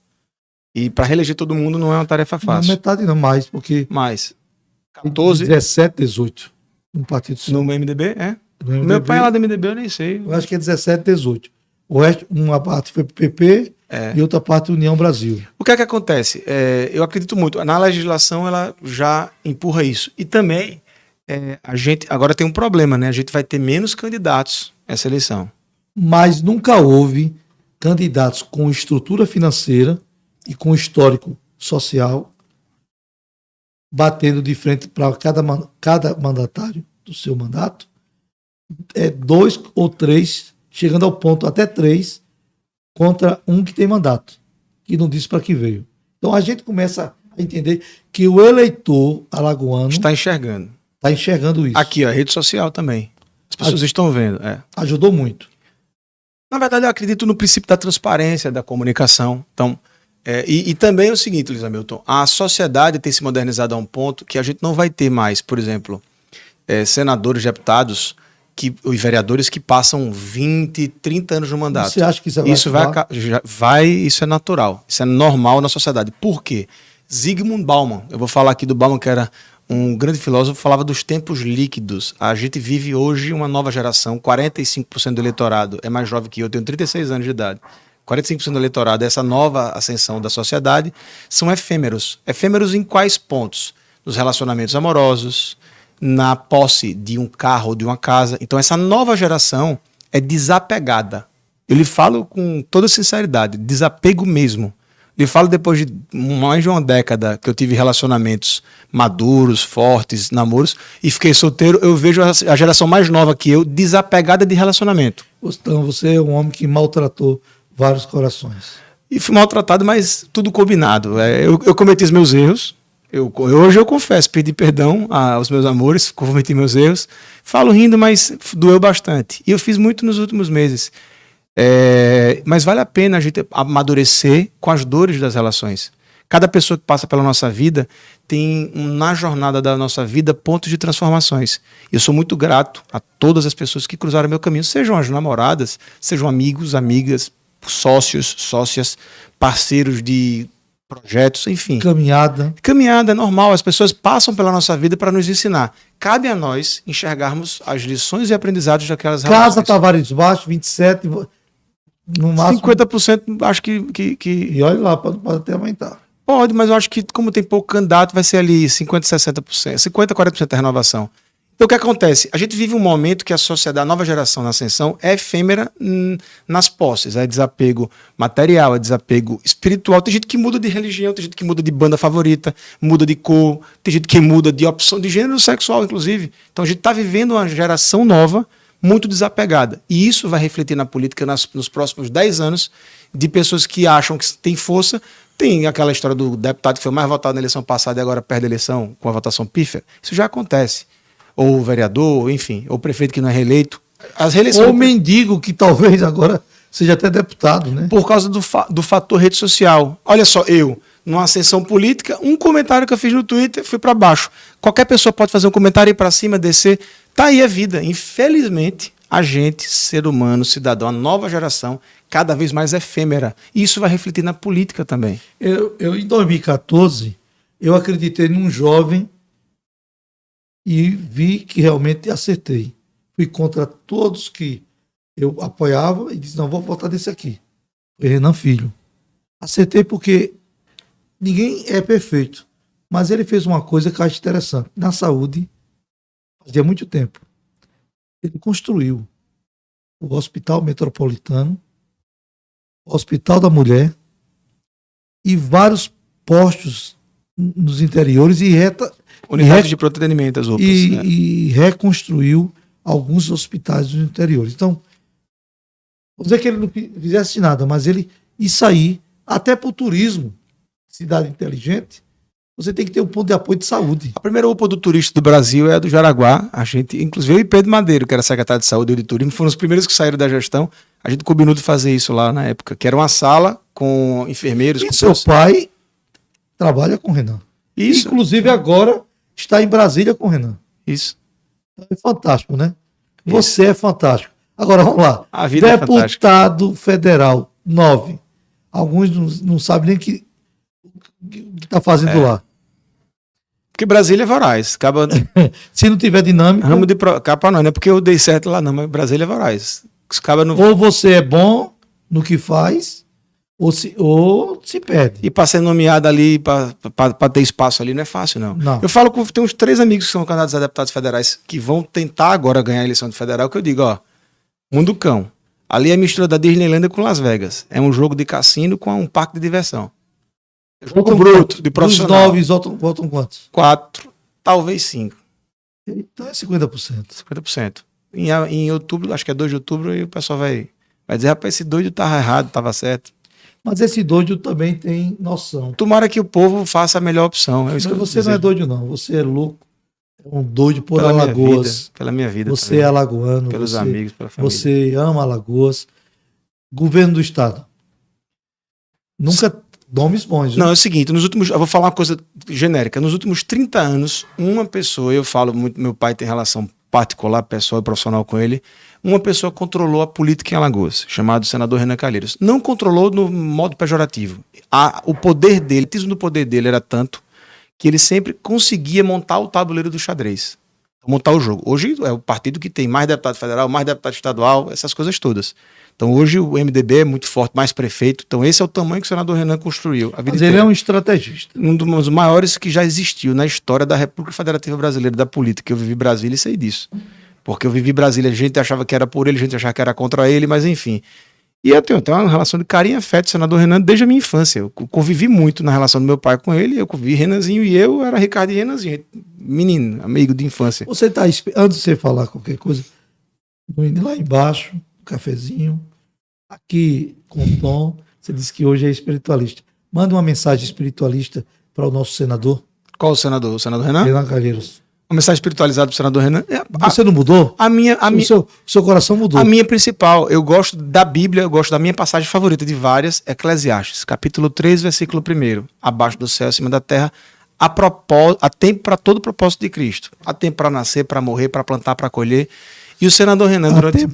E para reeleger todo mundo não é uma tarefa fácil. Não, metade não, mais, porque Mas 14 17, 18 no partido só. no MDB, é? No MDB, Meu pai é lá do MDB, eu nem sei. eu acho que é 17, 18. O resto, uma parte foi pro PP e outra parte União Brasil. O que é que acontece? Eu acredito muito. Na legislação ela já empurra isso. E também a gente agora tem um problema, né? A gente vai ter menos candidatos essa eleição. Mas nunca houve candidatos com estrutura financeira e com histórico social batendo de frente para cada mandatário do seu mandato. 2 ou 3, chegando ao ponto até 3, contra um que tem mandato, que não disse para que veio. Então a gente começa a entender que o eleitor alagoano Está enxergando. está enxergando isso. Aqui, a rede social também. As pessoas estão vendo. Ajudou muito. Na verdade, eu acredito no princípio da transparência, da comunicação. Então, e também é o seguinte, Luiz Hamilton, a sociedade tem se modernizado a um ponto que a gente não vai ter mais, por exemplo, senadores, deputados e vereadores que passam 20, 30 anos no mandato. Você acha que isso isso é natural, isso é normal na sociedade. Por quê? Zygmunt Bauman, eu vou falar aqui do Bauman, que era um grande filósofo, falava dos tempos líquidos. A gente vive hoje uma nova geração, 45% do eleitorado é mais jovem que eu tenho 36 anos de idade. 45% do eleitorado, essa nova ascensão da sociedade, são efêmeros. Efêmeros em quais pontos? Nos relacionamentos amorosos, na posse de um carro ou de uma casa. Então essa nova geração é desapegada. Eu lhe falo com toda sinceridade, desapego mesmo. Eu falo depois de mais de uma década que eu tive relacionamentos maduros, fortes, namoros, e fiquei solteiro, eu vejo a geração mais nova que eu desapegada de relacionamento. Então você é um homem que maltratou vários corações. E fui maltratado, mas tudo combinado. Eu cometi os meus erros. Hoje eu confesso, pedi perdão aos meus amores, cometi meus erros. Falo rindo, mas doeu bastante. E eu fiz muito nos últimos meses. Mas vale a pena a gente amadurecer com as dores das relações. Cada pessoa que passa pela nossa vida tem, na jornada da nossa vida, pontos de transformações. Eu sou muito grato a todas as pessoas que cruzaram meu caminho, sejam as namoradas, sejam amigos, amigas, sócios, sócias, parceiros de projetos, enfim. Caminhada é normal, as pessoas passam pela nossa vida para nos ensinar. Cabe a nós enxergarmos as lições e aprendizados daquelas relações. Casa Tavares Baixo, 27, no máximo. 50% acho que... E olha lá, pode até aumentar. Pode, mas eu acho que como tem pouco candidato, vai ser ali 50%, 60%, 50%, 40% da renovação. Então o que acontece? A gente vive um momento que a sociedade, a nova geração na ascensão é efêmera nas posses. É desapego material, é desapego espiritual. Tem gente que muda de religião, tem gente que muda de banda favorita, muda de cor, tem gente que muda de opção de gênero sexual, inclusive. Então a gente está vivendo uma geração nova muito desapegada. E isso vai refletir na política nos próximos 10 anos, de pessoas que acham que têm força. Tem aquela história do deputado que foi mais votado na eleição passada e agora perde a eleição com a votação pífia. Isso já acontece. Ou o vereador, enfim, ou o prefeito que não é reeleito. As reeleições. Ou o mendigo, que talvez agora seja até deputado, né? Por causa do fator rede social. Olha só, eu, numa ascensão política, um comentário que eu fiz no Twitter, fui para baixo. Qualquer pessoa pode fazer um comentário, ir para cima, descer. Tá aí a vida. Infelizmente, a gente, ser humano, cidadão, a nova geração, cada vez mais efêmera. E isso vai refletir na política também. Eu em 2014, eu acreditei num jovem e vi que realmente acertei. Fui contra todos que eu apoiava e disse, não, vou votar desse aqui. Foi Renan Filho. Acertei porque ninguém é perfeito, mas ele fez uma coisa que eu acho interessante. Na saúde, fazia muito tempo, ele construiu o Hospital Metropolitano, o Hospital da Mulher e vários postos nos interiores Unidades de pronto atendimento, as UPAs. e reconstruiu alguns hospitais dos interiores. Então, vou dizer que ele não fizesse nada, mas isso aí, até para o turismo, cidade inteligente, você tem que ter um ponto de apoio de saúde. A primeira UPA do turista do Brasil é a do Jaraguá. A gente, inclusive, eu e Pedro Madeiro, que era secretário de saúde e de turismo, foram os primeiros que saíram da gestão. A gente combinou de fazer isso lá na época, que era uma sala com enfermeiros. E com seu pai trabalha com o Renan. Isso. Inclusive agora está em Brasília com o Renan. Isso. É fantástico, né? Você é fantástico. Agora, vamos lá. A vida é fantástica. Deputado federal, 9. Alguns não sabem nem o que está fazendo lá. Porque Brasília é voraz. Acaba... Se não tiver dinâmica... Ramo de capa não é porque eu dei certo lá não, mas Brasília é voraz. Ou você é bom no que faz, ou se perde. E para ser nomeado ali, para ter espaço ali, não é fácil, não. Eu falo com tem uns 3 amigos que são candidatos a deputados federais que vão tentar agora ganhar a eleição de federal, que eu digo, ó, mundo cão. Ali é a mistura da Disneylandia com Las Vegas. É um jogo de cassino com um parque de diversão. Jogo bruto, de profissional. Dos 9 votam quantos? 4, talvez 5. Então é 50%. 50%. Em outubro, acho que é 2 de outubro, e o pessoal vai dizer, rapaz, esse doido tava errado, tava certo. Mas esse doido também tem noção. Tomara que o povo faça a melhor opção. É isso que você não é doido, não. Você é louco. É um doido por pela Alagoas. Pela minha vida. Você também. é alagoano. Pelos amigos, pela família. Você ama Alagoas. Governo do Estado. Nunca nomes bons. Viu? Não, é o seguinte, eu vou falar uma coisa genérica. Nos últimos 30 anos, uma pessoa, eu falo muito, meu pai tem relação particular, pessoal e profissional com ele, uma pessoa controlou a política em Alagoas, chamado senador Renan Calheiros. Não controlou no modo pejorativo. O poder dele, o tismo do poder dele era tanto que ele sempre conseguia montar o tabuleiro do xadrez, montar o jogo. Hoje é o partido que tem mais deputado federal, mais deputado estadual, essas coisas todas. Então hoje o MDB é muito forte, mais prefeito. Então esse é o tamanho que o senador Renan construiu. Mas ele é um estrategista. Um dos maiores que já existiu na história da República Federativa Brasileira, da política. Eu vivi Brasília e sei disso. Porque eu vivi Brasília, a gente achava que era por ele, a gente achava que era contra ele, mas enfim. E eu tenho uma relação de carinho e afeto com o senador Renan desde a minha infância. Eu convivi muito na relação do meu pai com ele, eu convivi Renanzinho e eu era Ricardo e Renanzinho, menino, amigo de infância. Você está, antes de você falar qualquer coisa, lá embaixo, um cafezinho, aqui com o Tom, você disse que hoje é espiritualista. Manda uma mensagem espiritualista para o nosso senador. Qual o senador? O senador Renan? Renan Calheiros. Uma mensagem espiritualizada para o senador Renan. Você não mudou? Seu coração mudou. A minha principal, eu gosto da Bíblia, eu gosto da minha passagem favorita de várias, Eclesiastes, capítulo 3, versículo 1. Abaixo do céu, acima da terra, há tempo para todo o propósito de Cristo. Há tempo para nascer, para morrer, para plantar, para colher. E o senador Renan, durante...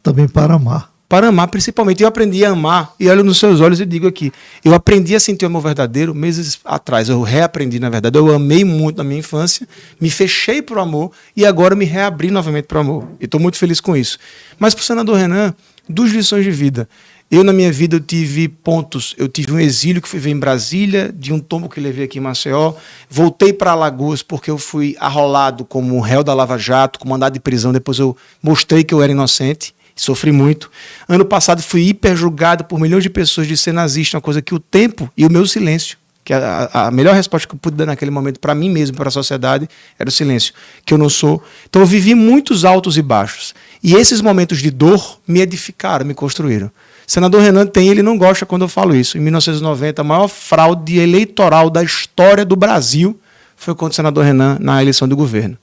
também para amar. Para amar, principalmente. Eu aprendi a amar, e olho nos seus olhos e digo aqui, eu aprendi a sentir o amor verdadeiro meses atrás, eu reaprendi, na verdade, eu amei muito na minha infância, me fechei para o amor, e agora me reabri novamente para o amor. E estou muito feliz com isso. Mas para o senador Renan, 2 lições de vida. Eu, na minha vida, eu tive pontos. Eu tive um exílio que fui ver em Brasília, de um tombo que levei aqui em Maceió. Voltei para Alagoas porque eu fui arrolado como réu da Lava Jato, com mandado de prisão. Depois eu mostrei que eu era inocente. Sofri muito. Ano passado fui hiperjulgado por milhões de pessoas de ser nazista, uma coisa que o tempo e o meu silêncio, que a melhor resposta que eu pude dar naquele momento para mim mesmo, para a sociedade, era o silêncio, que eu não sou. Então eu vivi muitos altos e baixos. E esses momentos de dor me edificaram, me construíram. O senador Renan ele não gosta quando eu falo isso. Em 1990, a maior fraude eleitoral da história do Brasil foi contra o senador Renan na eleição do governo.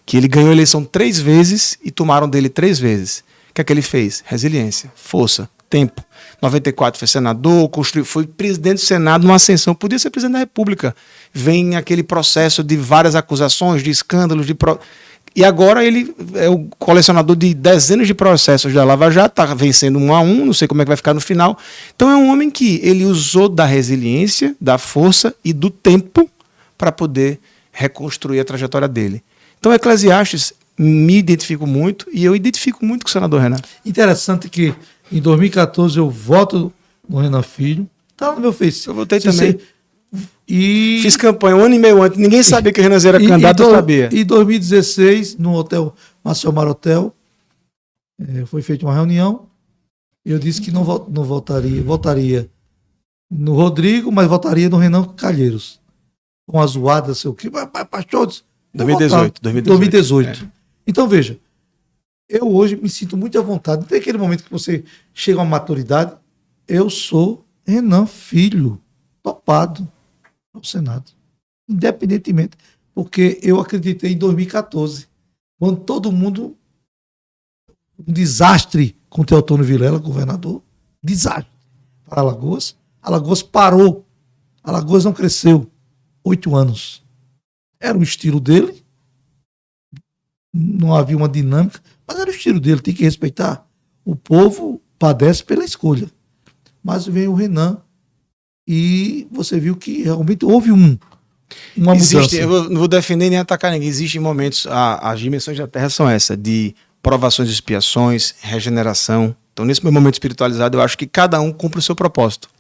Que ele ganhou a eleição 3 vezes e tomaram dele 3 vezes. O que é que ele fez? Resiliência, força, tempo. 94 foi senador, foi presidente do Senado numa ascensão, podia ser presidente da República. Vem aquele processo de várias acusações, de escândalos, e agora ele é o colecionador de dezenas de processos da Lava Jato, está vencendo 1 a 1, não sei como é que vai ficar no final. Então é um homem que ele usou da resiliência, da força e do tempo para poder reconstruir a trajetória dele. Então Eclesiastes me identifico muito e eu identifico muito com o senador Renan. Interessante que em 2014 eu voto no Renan Filho. Tá no meu Face. Eu votei também. E fiz campanha 1 ano e meio antes. Ninguém sabia que o Renan era candidato, eu sabia. Em 2016, no hotel Maceió Mar Hotel, foi feita uma reunião. Eu disse que não votaria no Rodrigo, mas votaria no Renan Calheiros. Com a zoada, sei o quê. Pastor, 2018. Então, veja, eu hoje me sinto muito à vontade. Tem aquele momento que você chega a uma maturidade. Eu sou Renan Filho, topado ao Senado. Independentemente, porque eu acreditei em 2014, quando todo mundo... Um desastre com o Teotônio Vilela, governador. Desastre para Alagoas. Alagoas parou. Alagoas não cresceu. 8 anos. Era o estilo dele. Não havia uma dinâmica, mas era o estilo dele, tem que respeitar. O povo padece pela escolha. Mas vem o Renan e você viu que realmente houve uma mudança. Eu não vou defender nem atacar ninguém. Existem momentos, as dimensões da Terra são essas, de provações e expiações, regeneração. Então, nesse meu momento espiritualizado, eu acho que cada um cumpre o seu propósito.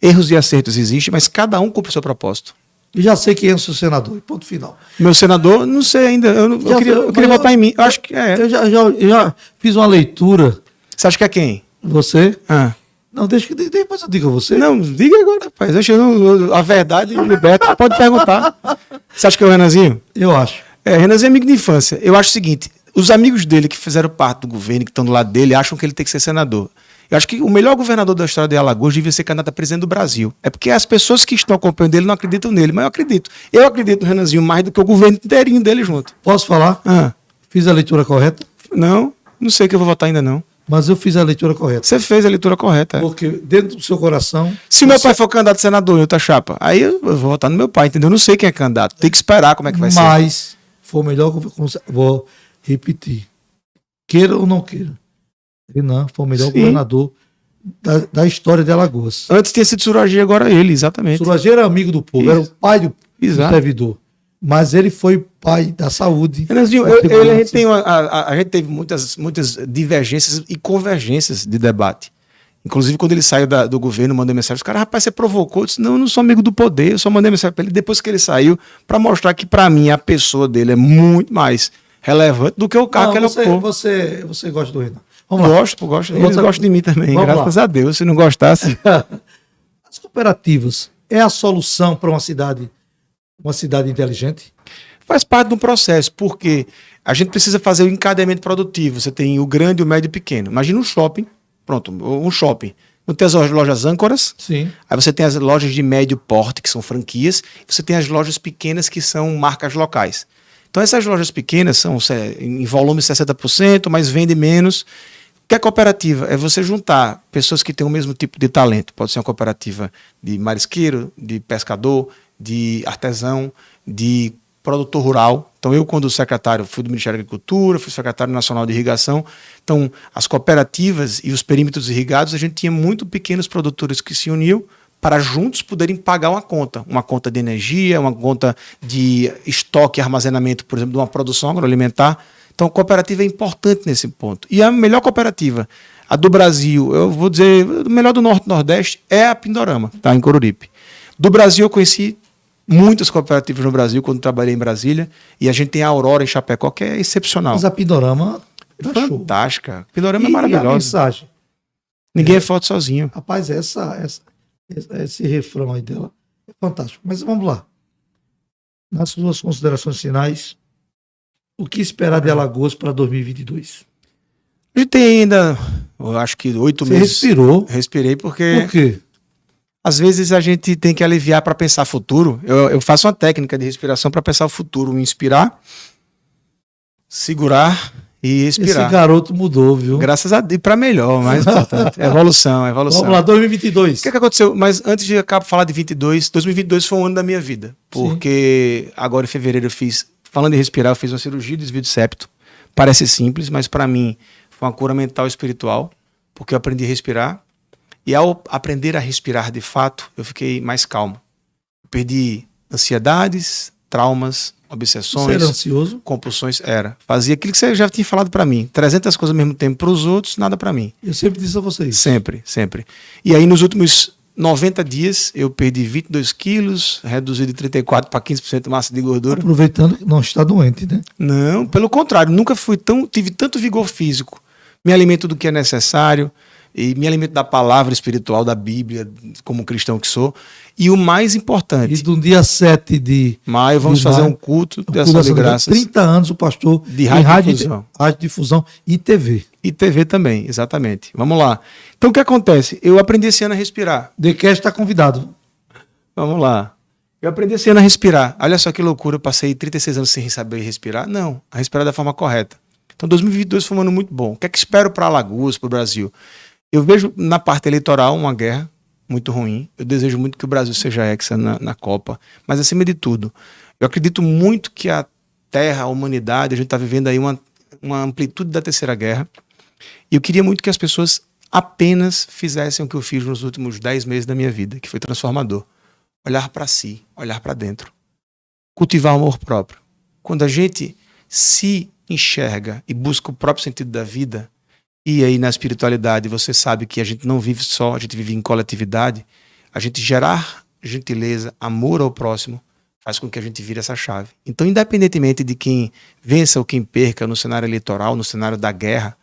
Erros e acertos existem, mas cada um cumpre o seu propósito. Eu já sei quem é o seu senador, ponto final. Meu senador, não sei ainda. Eu queria votar em mim. Eu acho que é. Eu já fiz uma leitura. Você acha que é quem? Você? Ah. Não, deixa que depois eu digo a você. Não, diga agora, rapaz. A verdade liberta. Pode perguntar. Você acha que é o Renanzinho? Eu acho. Renanzinho é amigo de infância. Eu acho o seguinte: os amigos dele que fizeram parte do governo, que estão do lado dele, acham que ele tem que ser senador. Eu acho que o melhor governador da história de Alagoas devia ser candidato a presidente do Brasil. É porque as pessoas que estão acompanhando ele não acreditam nele, mas eu acredito. Eu acredito no Renanzinho mais do que o governo inteirinho dele junto. Posso falar? Fiz a leitura correta? Não sei que eu vou votar ainda não. Mas eu fiz a leitura correta. Você fez a leitura correta. Porque dentro do seu coração... Se meu pai for candidato a senador em outra chapa, aí eu vou votar no meu pai, entendeu? Eu não sei quem é candidato. Tem que esperar como é que vai ser. Mas foi o melhor... Vou repetir. Queira ou não queira. Renan foi o melhor governador da história de Alagoas. Antes tinha sido Suragi, agora ele, exatamente. Suragi era amigo do povo, era o pai do servidor. Mas ele foi pai da saúde. Renanzinho, a gente teve muitas divergências e convergências de debate. Inclusive, quando ele saiu do governo, mandou mensagem. Os caras, rapaz, você provocou? Eu disse, não, eu não sou amigo do poder. Eu só mandei mensagem para ele depois que ele saiu, para mostrar que, para mim, a pessoa dele é muito mais relevante do que o carro que ele ocupou. Você gosta do Renan? Vamos lá. Gosto. Eles gostam de mim também, graças a Deus. Se não gostasse... As cooperativas é a solução para uma cidade inteligente? Faz parte do processo, porque a gente precisa fazer o encadeamento produtivo. Você tem o grande, o médio e o pequeno. Imagina um shopping. Pronto, um shopping. Não tem as lojas âncoras? Sim. Aí você tem as lojas de médio porte, que são franquias. Você tem as lojas pequenas, que são marcas locais. Então essas lojas pequenas são em volume 60%, mas vendem menos. O que é cooperativa? É você juntar pessoas que têm o mesmo tipo de talento. Pode ser uma cooperativa de marisqueiro, de pescador, de artesão, de produtor rural. Então eu, quando secretário, fui do Ministério da Agricultura, fui secretário nacional de irrigação. Então as cooperativas e os perímetros irrigados, a gente tinha muito pequenos produtores que se uniam para juntos poderem pagar uma conta de energia, uma conta de estoque e armazenamento, por exemplo, de uma produção agroalimentar. Então, a cooperativa é importante nesse ponto. E a melhor cooperativa, A do Brasil, eu vou dizer, o melhor do Norte e Nordeste é a Pindorama, tá? Em Coruripe. Do Brasil, eu conheci muitas cooperativas no Brasil, quando trabalhei em Brasília, e a gente tem a Aurora em Chapecó, que é excepcional. Mas a Pindorama tá show. Fantástica. Pindorama é E a maravilhosa. mensagem? Ninguém é forte sozinho. Rapaz, esse refrão aí dela é fantástico. Mas vamos lá. Nas suas considerações finais, o que esperar de Alagoas para 2022? A gente tem ainda, eu acho que 8 Você meses. respirou? Respirei porque Por quê? às vezes a gente tem que aliviar para pensar futuro. Eu faço uma técnica de respiração para pensar o futuro. Inspirar, segurar e expirar. Esse garoto mudou, viu? Graças a Deus, para melhor, mais importante. Evolução. Vamos lá, 2022. O que aconteceu? Mas antes de falar de 2022 foi um ano da minha vida. Porque agora em fevereiro eu fiz, falando em respirar, eu fiz uma cirurgia de desvio de septo. Parece simples, mas para mim foi uma cura mental e espiritual, porque eu aprendi a respirar. E ao aprender a respirar de fato, eu fiquei mais calmo. Eu perdi ansiedades, traumas, obsessões. Você era ansioso? Compulsões, era. Fazia aquilo que você já tinha falado para mim. 300 coisas ao mesmo tempo para os outros, nada para mim. Eu sempre disse a vocês. Sempre, sempre. E aí nos últimos 90 dias eu perdi 22 quilos, reduzi de 34% para 15% de massa de gordura. Aproveitando que não está doente, né? Não, pelo contrário, nunca tive tanto vigor físico. Me alimento do que é necessário e me alimento da palavra espiritual, da Bíblia, como cristão que sou. E o mais importante... E do dia 7 de maio vamos fazer um culto de ação de graças. 30 anos o pastor de rádio difusão e TV. E TV também, exatamente. Vamos lá. Então o que acontece? Eu aprendi esse ano a respirar. Decast está convidado. Vamos lá. Eu aprendi esse ano a respirar. Olha só que loucura, eu passei 36 anos sem saber respirar. Não, a respirar da forma correta. Então 2022 foi um ano muito bom. O que é que espero para Alagoas, para o Brasil? Eu vejo na parte eleitoral uma guerra muito ruim. Eu desejo muito que o Brasil seja hexa na Copa. Mas, acima de tudo, eu acredito muito que a Terra, a humanidade, a gente está vivendo aí uma amplitude da Terceira Guerra. E eu queria muito que as pessoas apenas fizessem o que eu fiz nos últimos 10 meses da minha vida, que foi transformador. Olhar para si, olhar para dentro. Cultivar o amor próprio. Quando a gente se enxerga e busca o próprio sentido da vida, e aí na espiritualidade você sabe que a gente não vive só, a gente vive em coletividade, a gente gerar gentileza, amor ao próximo, faz com que a gente vire essa chave. Então, independentemente de quem vença ou quem perca no cenário eleitoral, no cenário da guerra,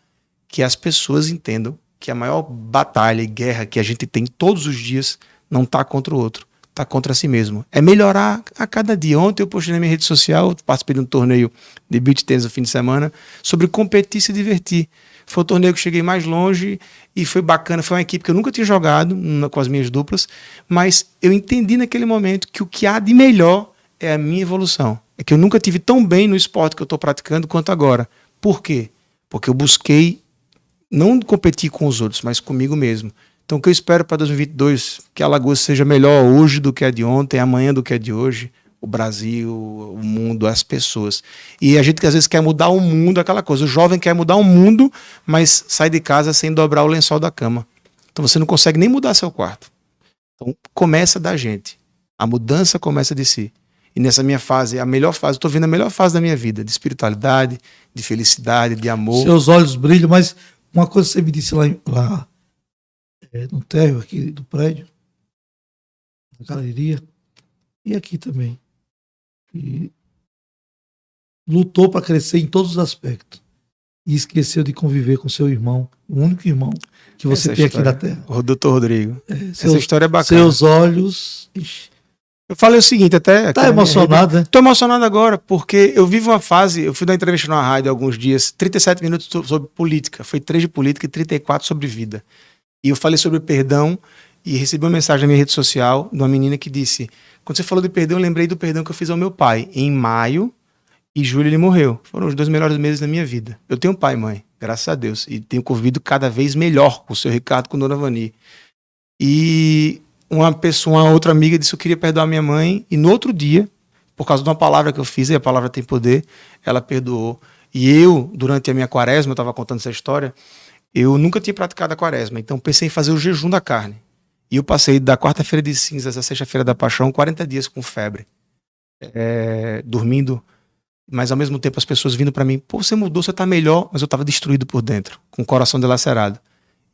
que as pessoas entendam que a maior batalha e guerra que a gente tem todos os dias não está contra o outro, está contra si mesmo. É melhorar a cada dia. Ontem eu postei na minha rede social, participei de um torneio de beach tennis no fim de semana, sobre competir e se divertir. Foi o torneio que eu cheguei mais longe e foi bacana. Foi uma equipe que eu nunca tinha jogado com as minhas duplas, mas eu entendi naquele momento que o que há de melhor é a minha evolução. É que eu nunca tive tão bem no esporte que eu estou praticando quanto agora. Por quê? Porque eu busquei não competir com os outros, mas comigo mesmo. Então, o que eu espero para 2022? Que a Alagoas seja melhor hoje do que é de ontem, amanhã do que é de hoje. O Brasil, o mundo, as pessoas. E a gente que às vezes quer mudar o mundo, aquela coisa. O jovem quer mudar o mundo, mas sai de casa sem dobrar o lençol da cama. Então você não consegue nem mudar seu quarto. Então começa da gente. A mudança começa de si. E nessa minha fase, a melhor fase, estou vendo a melhor fase da minha vida, de espiritualidade, de felicidade, de amor. Seus olhos brilham, mas uma coisa que você me disse lá no térreo aqui do prédio, na galeria, e aqui também. E lutou para crescer em todos os aspectos e esqueceu de conviver com seu irmão, o único irmão que você Essa tem história, aqui na Terra. O doutor Rodrigo. Essa história é bacana. Seus olhos... Ixi. Eu falei o seguinte, até... Tá emocionado, né? Tô emocionado agora, porque eu vivo uma fase... Eu fui dar uma entrevista numa rádio há alguns dias, 37 minutos sobre política. Foi 3 de política e 34 sobre vida. E eu falei sobre perdão e recebi uma mensagem na minha rede social de uma menina que disse... Quando você falou de perdão, eu lembrei do perdão que eu fiz ao meu pai. Em maio e julho ele morreu. Foram os 2 melhores meses da minha vida. Eu tenho pai e mãe, graças a Deus. E tenho convivido cada vez melhor com o seu Ricardo, com a dona Vani. E uma outra amiga disse que eu queria perdoar minha mãe. E no outro dia, por causa de uma palavra que eu fiz, e a palavra tem poder, ela perdoou. E eu, durante a minha quaresma, eu estava contando essa história, eu nunca tinha praticado a quaresma. Então pensei em fazer o jejum da carne. E eu passei da quarta-feira de cinzas à sexta-feira da paixão, 40 dias com febre. Dormindo, mas ao mesmo tempo as pessoas vindo para mim, pô, você mudou, você tá melhor, mas eu estava destruído por dentro, com o coração dilacerado.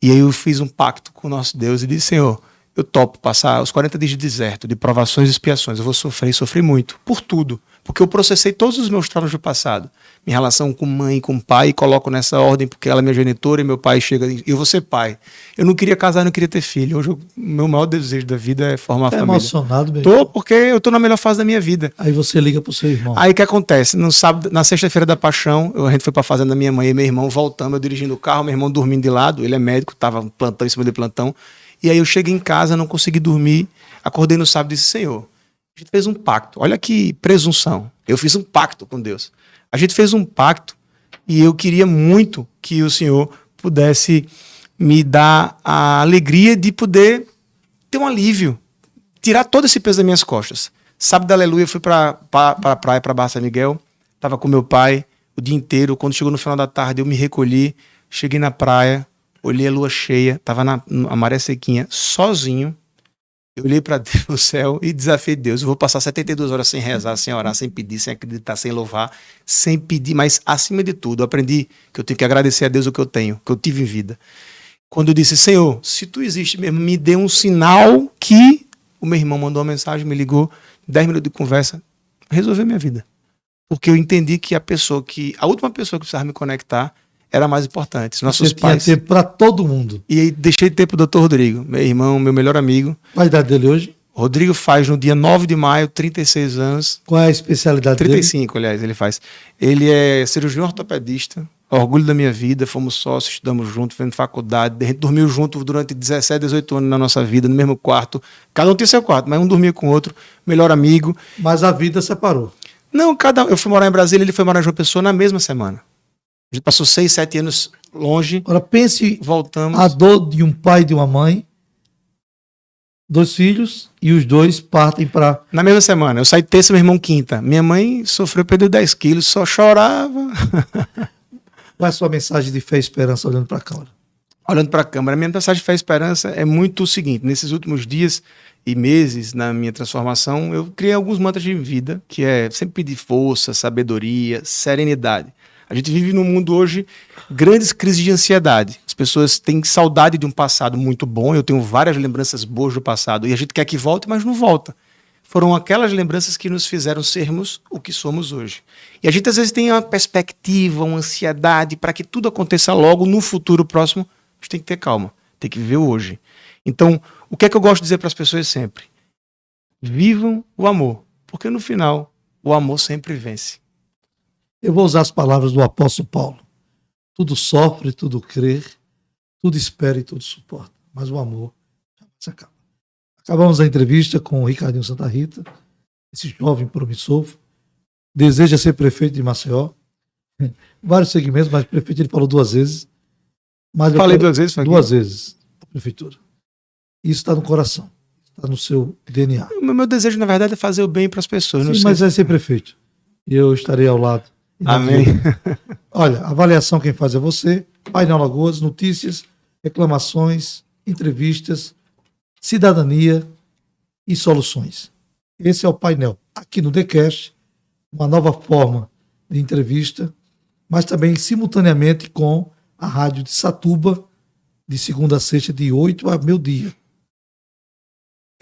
E aí eu fiz um pacto com o nosso Deus e disse, Senhor, eu topo passar os 40 dias de deserto, de provações e expiações. Eu vou sofrer e sofri muito, por tudo. Porque eu processei todos os meus traumas do passado. Minha relação com mãe e com pai, e coloco nessa ordem porque ela é minha genitora e meu pai chega e eu vou ser pai. Eu não queria casar, não queria ter filho. Hoje o meu maior desejo da vida é formar família. Emocionado mesmo. Tô, porque eu tô na melhor fase da minha vida. Aí você liga pro seu irmão. Aí o que acontece? No sábado, na sexta-feira da paixão, a gente foi pra fazenda da minha mãe e meu irmão, voltamos, eu dirigindo o carro, meu irmão dormindo de lado, ele é médico, tava plantão em cima de plantão. E aí eu cheguei em casa, não consegui dormir, acordei no sábado e disse, Senhor, a gente fez um pacto. Olha que presunção. Eu fiz um pacto com Deus. A gente fez um pacto e eu queria muito que o Senhor pudesse me dar a alegria de poder ter um alívio, tirar todo esse peso das minhas costas. Sábado, aleluia, eu fui para a praia, para Barra São Miguel, estava com meu pai o dia inteiro. Quando chegou no final da tarde, eu me recolhi, cheguei na praia, olhei a lua cheia, estava a maré sequinha, sozinho. Eu olhei para o céu e desafiei Deus. Eu vou passar 72 horas sem rezar, sem orar, sem pedir, sem acreditar, sem louvar, sem pedir, mas acima de tudo, eu aprendi que eu tenho que agradecer a Deus o que eu tenho, que eu tive em vida. Quando eu disse, Senhor, se tu existe mesmo, me dê um sinal que o meu irmão mandou uma mensagem, me ligou, 10 minutos de conversa, resolveu minha vida. Porque eu entendi que a última pessoa que precisava me conectar era mais importante. Nossos pais. Tinha tempo para todo mundo. E aí deixei tempo pro Dr. Rodrigo, meu irmão, meu melhor amigo. Qual a idade dele hoje? Rodrigo faz no dia 9 de maio, 36 anos. Qual é a especialidade 35, dele? Aliás, ele faz. Ele é cirurgião ortopedista, orgulho da minha vida, fomos sócios, estudamos juntos, fizemos faculdade, a gente dormiu junto durante 17, 18 anos na nossa vida, no mesmo quarto. Cada um tinha seu quarto, mas um dormia com o outro, melhor amigo. Mas a vida separou. Não, eu fui morar em Brasília, ele foi morar em João Pessoa na mesma semana. A gente passou 6, 7 anos longe. Agora pense voltamos. A dor de um pai e de uma mãe, 2 filhos, e os dois partem para... Na mesma semana. Eu saí terça, meu irmão quinta. Minha mãe sofreu, perdeu 10 quilos, só chorava. Qual é a sua mensagem de fé e esperança olhando para a câmera? Olhando para a câmera, a minha mensagem de fé e esperança é muito o seguinte. Nesses últimos dias e meses, na minha transformação, eu criei alguns mantras de vida, que é sempre pedir força, sabedoria, serenidade. A gente vive num mundo hoje, grandes crises de ansiedade. As pessoas têm saudade de um passado muito bom. Eu tenho várias lembranças boas do passado. E a gente quer que volte, mas não volta. Foram aquelas lembranças que nos fizeram sermos o que somos hoje. E a gente às vezes tem uma perspectiva, uma ansiedade para que tudo aconteça logo no futuro próximo. A gente tem que ter calma, tem que viver o hoje. Então, o que é que eu gosto de dizer para as pessoas sempre? Vivam o amor, porque no final, o amor sempre vence. Eu vou usar as palavras do apóstolo Paulo. Tudo sofre, tudo crê, tudo espera e tudo suporta. Mas o amor jamais se acaba. Acabamos a entrevista com o Ricardinho Santa Rita, esse jovem promissor, deseja ser prefeito de Maceió. Vários segmentos, mas prefeito ele falou 2 vezes. Mas falei 2 vezes? 2 vezes a prefeitura. Isso está no coração, está no seu DNA. O meu desejo, na verdade, é fazer o bem para as pessoas. Sim, mas é ser prefeito. E eu estarei ao lado. Amém. Olha, avaliação quem faz é você. Painel Alagoas, notícias, reclamações, entrevistas, cidadania e soluções. Esse é o painel aqui no TheCast, uma nova forma de entrevista, mas também simultaneamente com a rádio de Satuba, de segunda a sexta, de 8 a meio-dia.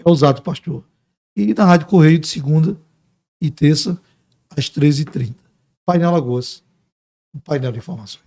É usado, pastor. E na Rádio Correio, de segunda e terça, às 13h30. Painel Alagoas, um painel de informações.